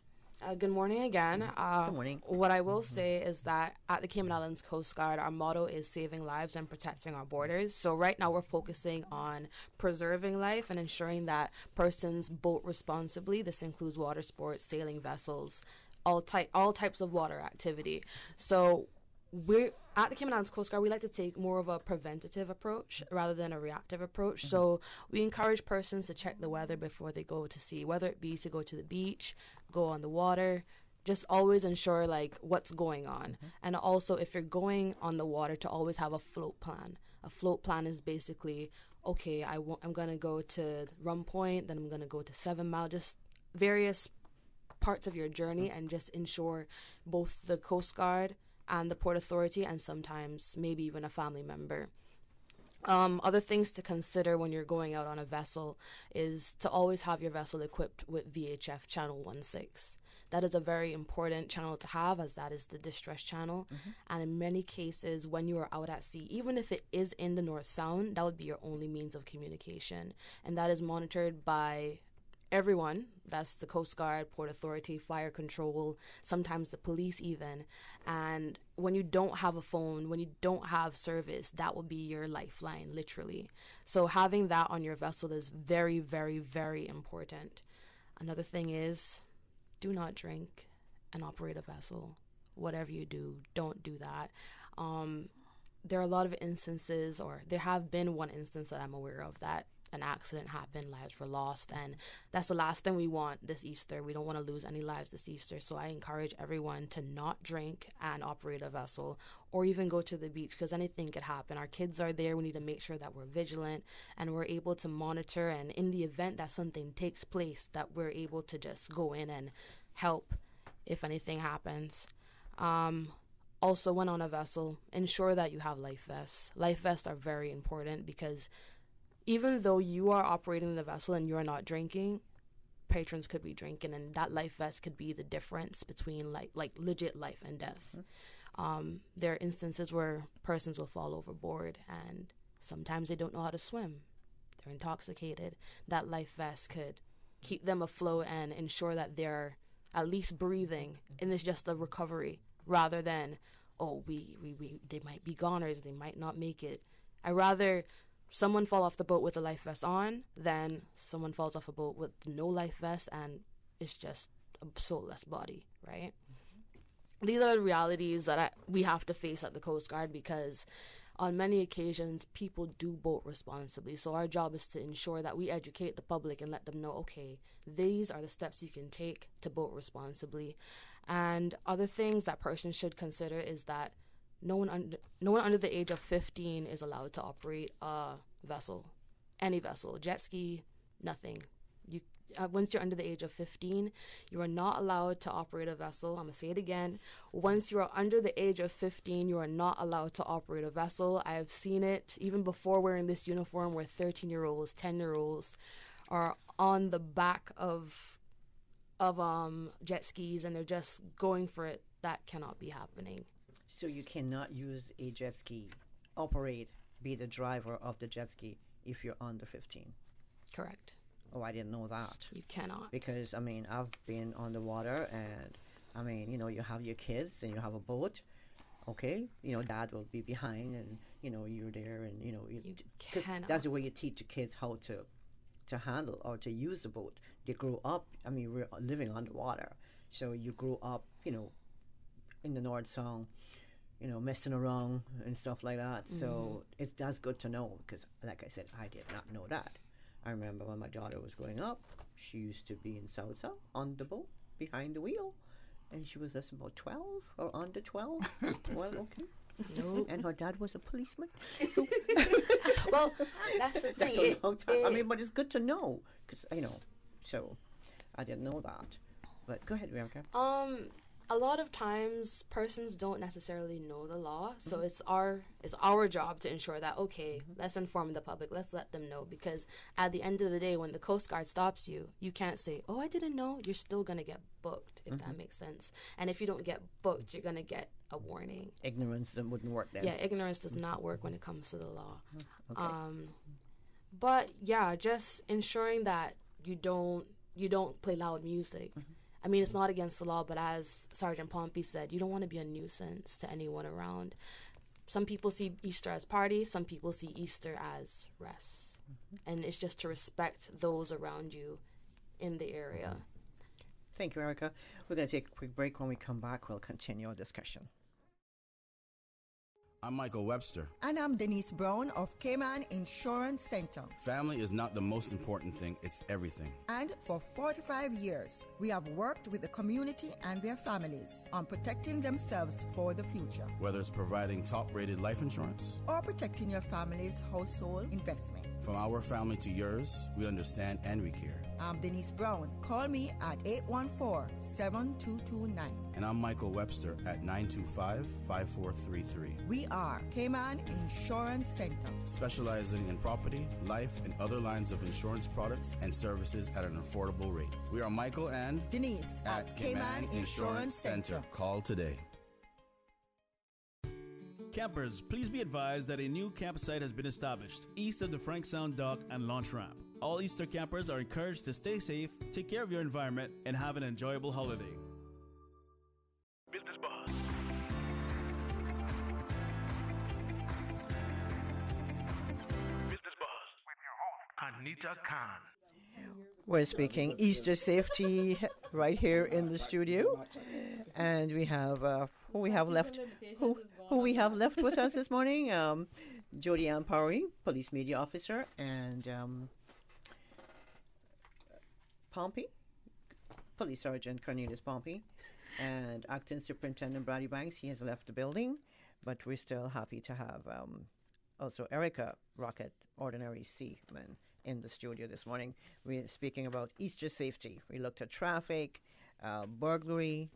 Good morning again. Good morning. What I will say is that at the Cayman Islands Coast Guard, our motto is saving lives and protecting our borders. So right now we're focusing on preserving life and ensuring that persons boat responsibly. This includes water sports, sailing vessels, all types of water activity. So we're at the Cayman Islands Coast Guard, we like to take more of a preventative approach rather than a reactive approach. So we encourage persons to check the weather before they go to sea, whether it be to go to the beach, go on the water, just always ensure what's going on. And also, if you're going on the water, to always have a float plan. A float plan is basically, okay, I'm going to go to Rum Point, then I'm going to go to 7 Mile, just various parts of your journey, and just ensure both the Coast Guard and the Port Authority, and sometimes maybe even a family member. Other things to consider when you're going out on a vessel is to always have your vessel equipped with VHF channel 16. That is a very important channel to have, as that is the distress channel. And in many cases, when you are out at sea, even if it is in the North Sound, that would be your only means of communication. And that is monitored by everyone. That's the Coast Guard, Port Authority, Fire Control, sometimes the police even. And when you don't have a phone, when you don't have service, that will be your lifeline, literally. So having that on your vessel is very, very, very important. Another thing is, do not drink and operate a vessel. Whatever you do, don't do that. There are a lot of instances, or there have been one instance that I'm aware of, that an accident happened, lives were lost, and that's the last thing we want this Easter. We don't want to lose any lives this Easter, so I encourage everyone to not drink and operate a vessel, or even go to the beach, because anything could happen. Our kids are there. We need to make sure that we're vigilant and we're able to monitor, and in the event that something takes place, that we're able to just go in and help if anything happens. Also, when on a vessel, ensure that you have life vests. Life vests are very important, because even though you are operating the vessel and you're not drinking, patrons could be drinking, and that life vest could be the difference between like legit life and death. There are instances where persons will fall overboard, and sometimes they don't know how to swim. They're intoxicated. That life vest could keep them afloat and ensure that they're at least breathing, and it's just a recovery rather than, they might be goners, they might not make it. I rather someone fall off the boat with a life vest on than someone falls off a boat with no life vest and it's just a soulless body, right? These are the realities that we have to face at the Coast Guard, because on many occasions, people do boat responsibly. So our job is to ensure that we educate the public and let them know, okay, these are the steps you can take to boat responsibly. And other things that persons should consider is that no one under the age of 15 is allowed to operate a vessel, any vessel, jet ski, nothing. Once you're under the age of 15, you are not allowed to operate a vessel. I'm going to say it again. Once you are under the age of 15, you are not allowed to operate a vessel. I have seen it even before wearing this uniform where 13-year-olds, 10-year-olds are on the back of jet skis and they're just going for it. That cannot be happening. So you cannot use a jet ski, be the driver of the jet ski if you're under 15? Correct. Oh, I didn't know that. You cannot. Because, I mean, I've been on the water and, I mean, you know, you have your kids and you have a boat. Okay, you know, dad will be behind and, you know, you're there and, you know. You cannot. That's the way you teach the kids how to handle or to use the boat. They grow up, I mean, we're living underwater. So you grow up, you know, in the North Song, you know, messing around and stuff like that. Mm-hmm. So that's good to know because, like I said, I did not know that. I remember when my daughter was growing up, she used to be in Salsa on the boat behind the wheel, and she was just about 12 or under 12. Well, okay. Nope. And her dad was a policeman. So well, that's the thing. That's a long time. I mean, but it's good to know because, you know, so I didn't know that. But go ahead, Rebecca. A lot of times persons don't necessarily know the law, so it's our job to ensure that, okay, let's inform the public, let's let them know, because at the end of the day, when the Coast Guard stops you, you can't say, oh, I didn't know. You're still going to get booked, if that makes sense. And if you don't get booked, you're going to get a warning. Ignorance wouldn't work then. Yeah, ignorance does not work when it comes to the law. Okay. But yeah, just ensuring that you don't play loud music. I mean, it's not against the law, but as Sergeant Pompey said, you don't want to be a nuisance to anyone around. Some people see Easter as party, some people see Easter as rest. And it's just to respect those around you in the area. Thank you, Erica. We're going to take a quick break. When we come back, we'll continue our discussion. I'm Michael Webster. And I'm Denise Brown of Cayman Insurance Center. Family is not the most important thing, it's everything. And for 45 years, we have worked with the community and their families on protecting themselves for the future. Whether it's providing top-rated life insurance or protecting your family's household investment. From our family to yours, we understand and we care. I'm Denise Brown. Call me at 814-7229. And I'm Michael Webster at 925-5433. We are Cayman Insurance Center, specializing in property, life, and other lines of insurance products and services at an affordable rate. We are Michael and Denise at Cayman Insurance Center. Call today. Campers, please be advised that a new campsite has been established east of the Frank Sound Dock and launch ramp. All Easter campers are encouraged to stay safe, take care of your environment, and have an enjoyable holiday. Business Buzz. Business Buzz with your host, Anita Khan. We're speaking Easter safety right here in the studio, and we have who we have left with us this morning. Jody Ann Powery, Police Media Officer, and Pompey, Police Sergeant Cornelius Pompey, and Acting Superintendent Brady Banks. He has left the building, but we're still happy to have also Erica Rocket, Ordinary Seaman, in the studio this morning. We're speaking about Easter safety. We looked at traffic, burglary.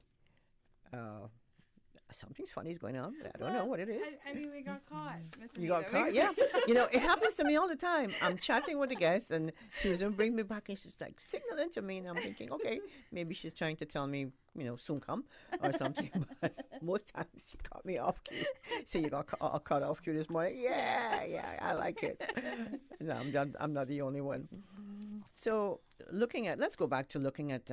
Something's funny is going on, but I don't know what it is. I mean, we got caught. You got caught? Yeah. You know, it happens to me all the time. I'm chatting with a guest, and she was going to bring me back, and she's like signaling to me, and I'm thinking, okay, maybe she's trying to tell me, you know, soon come or something. But most times she caught me off cue. So you got caught off cue this morning? Yeah, I like it. No, I'm not the only one. So let's go back to looking at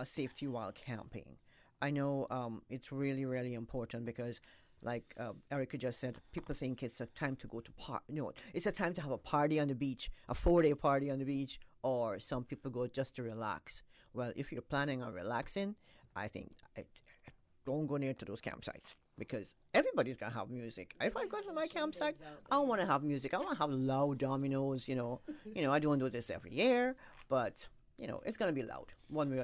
safety while camping. I know it's really, really important because, like Erica just said, people think it's a time to go to it's a time to have a party on the beach, a 4-day party on the beach, or some people go just to relax. Well, if you're planning on relaxing, I think don't go near to those campsites. because everybody's gonna have music. If I go to my campsite, I want to have music. I want to have loud dominoes. You know, I don't do this every year, but it's gonna be loud one way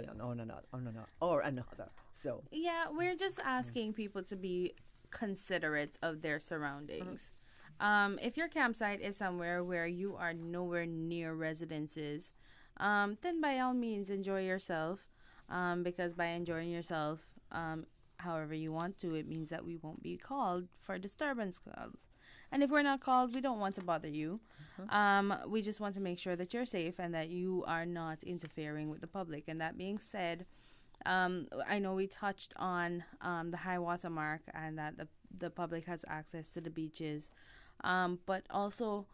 or another. So yeah, we're just asking people to be considerate of their surroundings. If your campsite is somewhere where you are nowhere near residences, then by all means enjoy yourself. Because by enjoying yourself, however you want to, it means that we won't be called for disturbance calls. And if we're not called, we don't want to bother you. We just want to make sure that you're safe and that you are not interfering with the public. And that being said, I know we touched on the high water mark and that the public has access to the beaches. But also,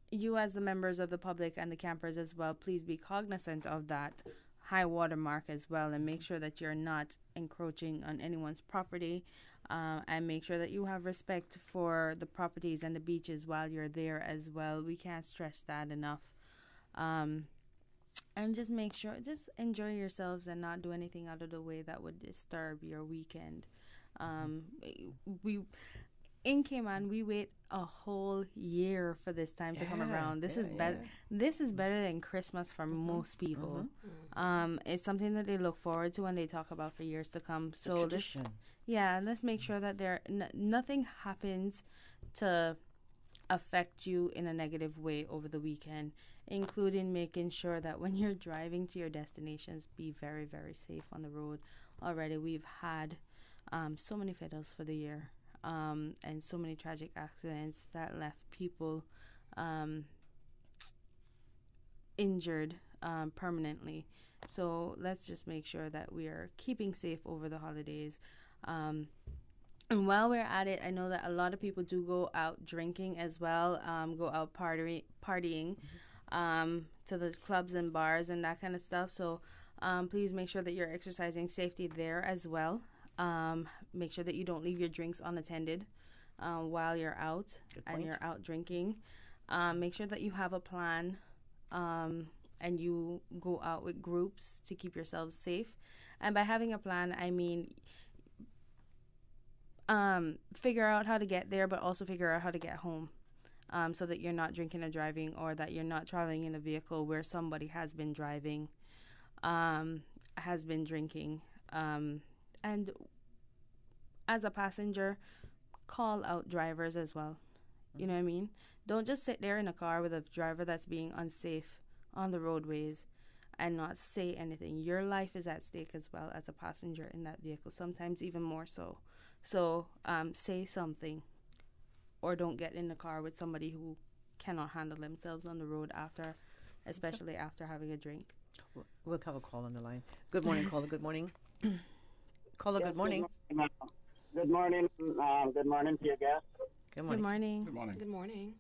you as the members of the public and the campers as well, please be cognizant of that high water mark as well, and make sure that you're not encroaching on anyone's property, and make sure that you have respect for the properties and the beaches while you're there as well. We can't stress that enough. And just make sure, just enjoy yourselves and not do anything out of the way that would disturb your weekend. In Cayman, we wait a whole year for this time to come around. This is better. This is better than Christmas for most people. It's something that they look forward to and they talk about for years to come. So let's make sure that nothing happens to affect you in a negative way over the weekend, including making sure that when you're driving to your destinations, be very, very safe on the road. Already, we've had so many fails for the year. And so many tragic accidents that left people injured permanently. So let's just make sure that we are keeping safe over the holidays. And while we're at it, I know that a lot of people do go out drinking as well, go out partying to the clubs and bars and that kind of stuff. So please make sure that you're exercising safety there as well. Make sure that you don't leave your drinks unattended while you're out and you're out drinking. Make sure that you have a plan and you go out with groups to keep yourselves safe. And by having a plan, I mean figure out how to get there, but also figure out how to get home, so that you're not drinking and driving, or that you're not traveling in a vehicle where somebody has been driving, has been drinking. And as a passenger, call out drivers as well. You know what I mean? Don't just sit there in a car with a driver that's being unsafe on the roadways and not say anything. Your life is at stake as well as a passenger in that vehicle, sometimes even more so. So say something, or don't get in the car with somebody who cannot handle themselves on the road especially after having a drink. We'll have a call on the line. Good morning, caller. Good morning. Caller, good morning. Good morning. Good morning to you guys. Good morning. Good morning. Good morning.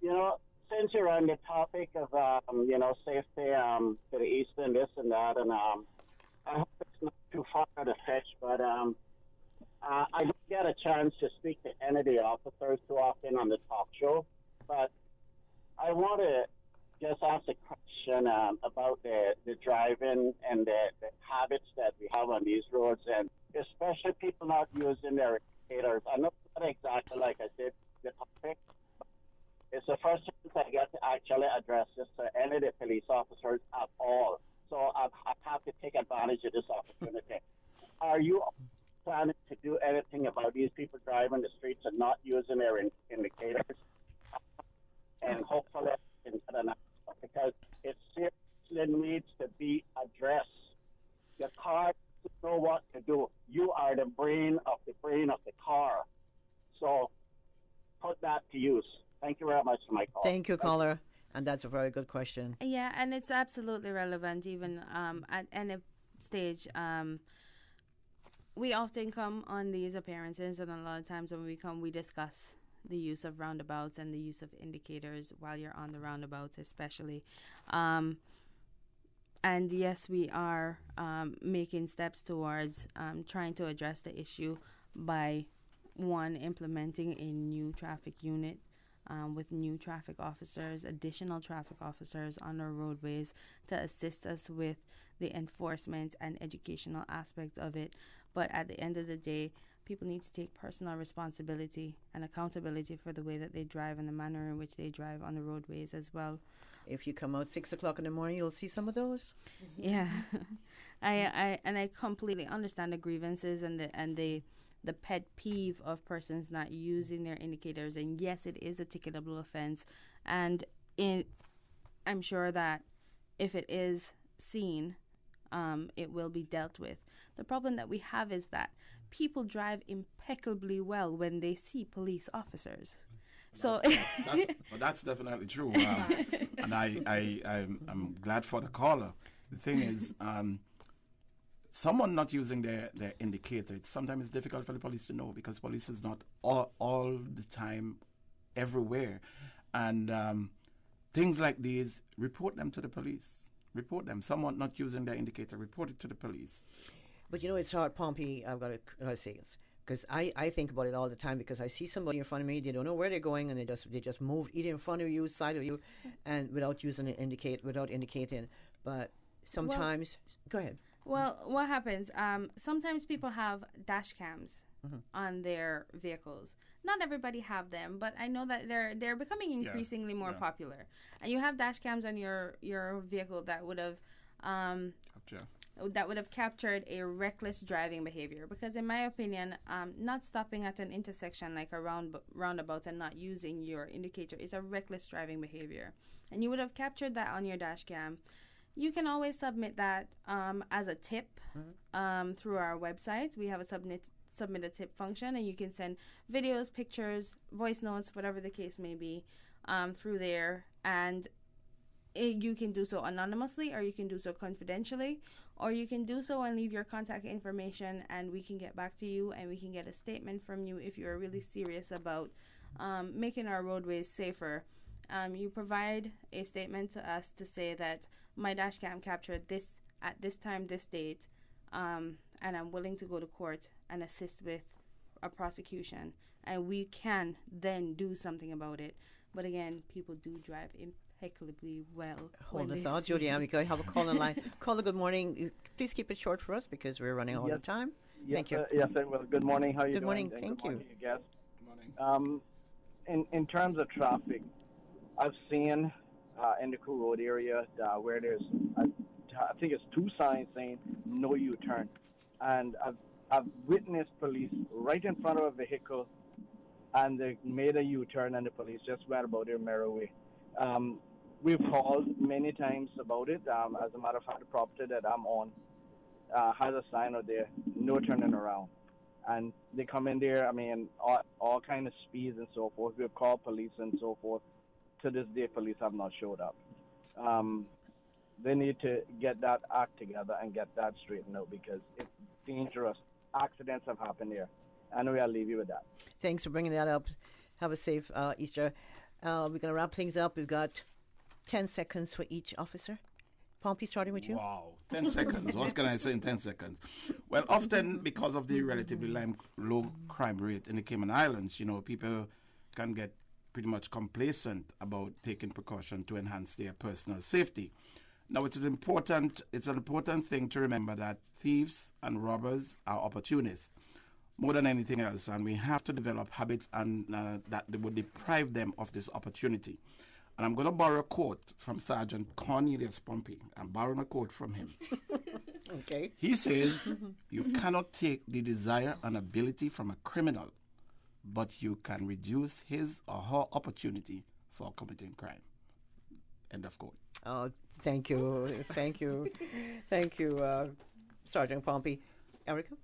Good morning. Since you're on the topic of, safety to the east and this and that, and I hope it's not too far to fetch, but I don't get a chance to speak to any of the officers too often on the talk show, but I want to just ask a question about the driving and the habits that we have on these roads, and especially people not using their indicators. I know it's not exactly like I did the topic. It's the first chance I get to actually address this to any of the police officers at all. So I have to take advantage of this opportunity. Are you planning to do anything about these people driving the streets and not using their indicators? And hopefully, because it seriously needs to be addressed. The car doesn't know what to do. You are the brain of the car. So put that to use. Thank you very much for my call. Thank you, caller. And that's a very good question. Yeah, and it's absolutely relevant even at any stage. We often come on these appearances, and a lot of times when we come, we discuss the use of roundabouts and the use of indicators while you're on the roundabouts especially. And yes, we are making steps towards trying to address the issue by, one, implementing a new traffic unit with new traffic officers, additional traffic officers on our roadways to assist us with the enforcement and educational aspect of it. But at the end of the day, people need to take personal responsibility and accountability for the way that they drive and the manner in which they drive on the roadways as well. If you come out 6 o'clock in the morning, you'll see some of those. Yeah, I completely understand the grievances and the pet peeve of persons not using their indicators. And yes, it is a ticketable offense, and I'm sure that if it is seen, it will be dealt with. The problem that we have is that people drive impeccably well when they see police officers. So that's definitely true, and I'm glad for the caller. The thing is, someone not using their indicator, sometimes it's difficult for the police to know because police is not all the time everywhere, and things like these, report them to the police. Report them. Someone not using their indicator, report it to the police. But it's hard, Pompey. I've got to say this. Because I think about it all the time, because I see somebody in front of me, they don't know where they're going, and they just move either in front of you, side of you, and without indicating. But sometimes, go ahead. Well, what happens? Sometimes people have dash cams on their vehicles. Not everybody have them, but I know that they're becoming increasingly more popular. And you have dash cams on your vehicle that would have captured a reckless driving behavior. Because in my opinion, not stopping at an intersection like a roundabout and not using your indicator is a reckless driving behavior. And you would have captured that on your dash cam. You can always submit that as a tip through our website. We have a submit a tip function, and you can send videos, pictures, voice notes, whatever the case may be, through there. And you can do so anonymously, or you can do so confidentially, or you can do so and leave your contact information, and we can get back to you, and we can get a statement from you if you're really serious about making our roadways safer. You provide a statement to us to say that my dash cam captured this at this time, this date, and I'm willing to go to court and assist with a prosecution, and we can then do something about it. But again, people do drive impeccably well. Hold the thought, Julianne. We have a call in line. Caller, good morning. Please keep it short for us because we're running out of time. Thank you. Yes, well, good morning. How are you doing? Good morning. Thank you. Good morning. In terms of traffic, I've seen in the Cool Road area where there's, I think it's 2 signs saying no U-turn. And I've witnessed police right in front of a vehicle, and they made a U-turn, and the police just went about their merry way. We've called many times about it. As a matter of fact, the property that I'm on has a sign out there, no turning around. And they come in there, all kind of speeds and so forth. We've called police and so forth. To this day, police have not showed up. They need to get that act together and get that straightened out because it's dangerous. Accidents have happened here. Anyway, I'll leave you with that. Thanks for bringing that up. Have a safe Easter. We're going to wrap things up. We've got 10 seconds for each officer. Pompey, starting with you. Wow, 10 seconds. What can I say in 10 seconds? Well, often because of the relatively low crime rate in the Cayman Islands, people can get pretty much complacent about taking precaution to enhance their personal safety. Now, it's an important thing to remember that thieves and robbers are opportunists more than anything else, and we have to develop habits and that they would deprive them of this opportunity. And I'm going to borrow a quote from Sergeant Cornelius Pompey. I'm borrowing a quote from him. Okay. He says, "You cannot take the desire and ability from a criminal, but you can reduce his or her opportunity for committing crime." End of quote. Oh, thank you. Thank you. Thank you, Sergeant Pompey. Erica?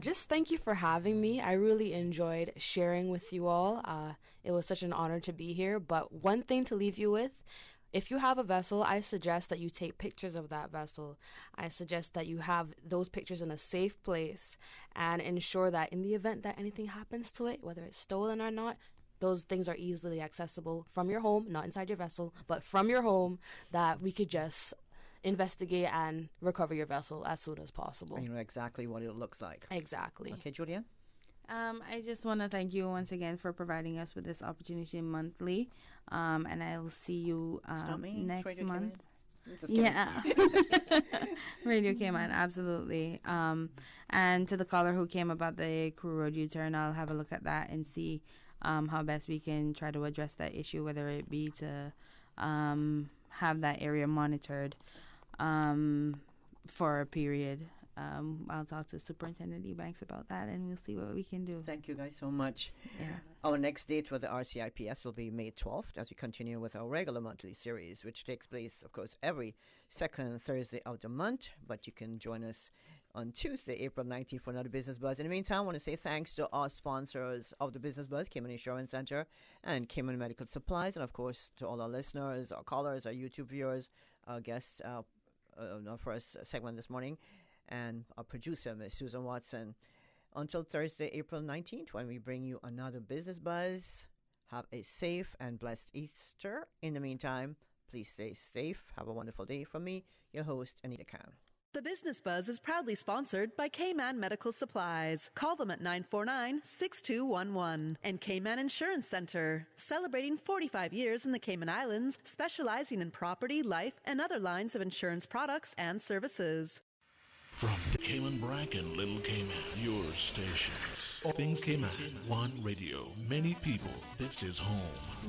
Just thank you for having me. I really enjoyed sharing with you all. It was such an honor to be here. But one thing to leave you with, if you have a vessel, I suggest that you take pictures of that vessel. I suggest that you have those pictures in a safe place and ensure that in the event that anything happens to it, whether it's stolen or not, those things are easily accessible from your home, not inside your vessel, but from your home, that we could just investigate and recover your vessel as soon as possible. You know exactly what it looks like. Exactly. Okay, Julianne? I just want to thank you once again for providing us with this opportunity monthly. And I'll see you next month. Yeah. Radio Cayman, absolutely. And to the caller who came about the Crew Road U-turn, I'll have a look at that and see how best we can try to address that issue, whether it be to have that area monitored for a period. I'll talk to Superintendent Ebanks about that, and we'll see what we can do. Thank you guys so much. Yeah. Our next date for the RCIPS will be May 12th as we continue with our regular monthly series, which takes place, of course, every second Thursday of the month. But you can join us on Tuesday, April 19th for another Business Buzz. In the meantime, I want to say thanks to our sponsors of the Business Buzz, Cayman Insurance Center and Cayman Medical Supplies, and of course to all our listeners, our callers, our YouTube viewers, our guests, our first segment this morning, and our producer, Ms. Susan Watson. Until Thursday, April 19th, when we bring you another Business Buzz, have a safe and blessed Easter. In the meantime, please stay safe. Have a wonderful day. From me, your host, Anita Khan. The Business Buzz is proudly sponsored by Cayman Medical Supplies. Call them at 949-6211. And Cayman Insurance Center, celebrating 45 years in the Cayman Islands, specializing in property, life, and other lines of insurance products and services. From Cayman Brac and Little Cayman, your stations. All things Cayman, one radio, many people. This is home.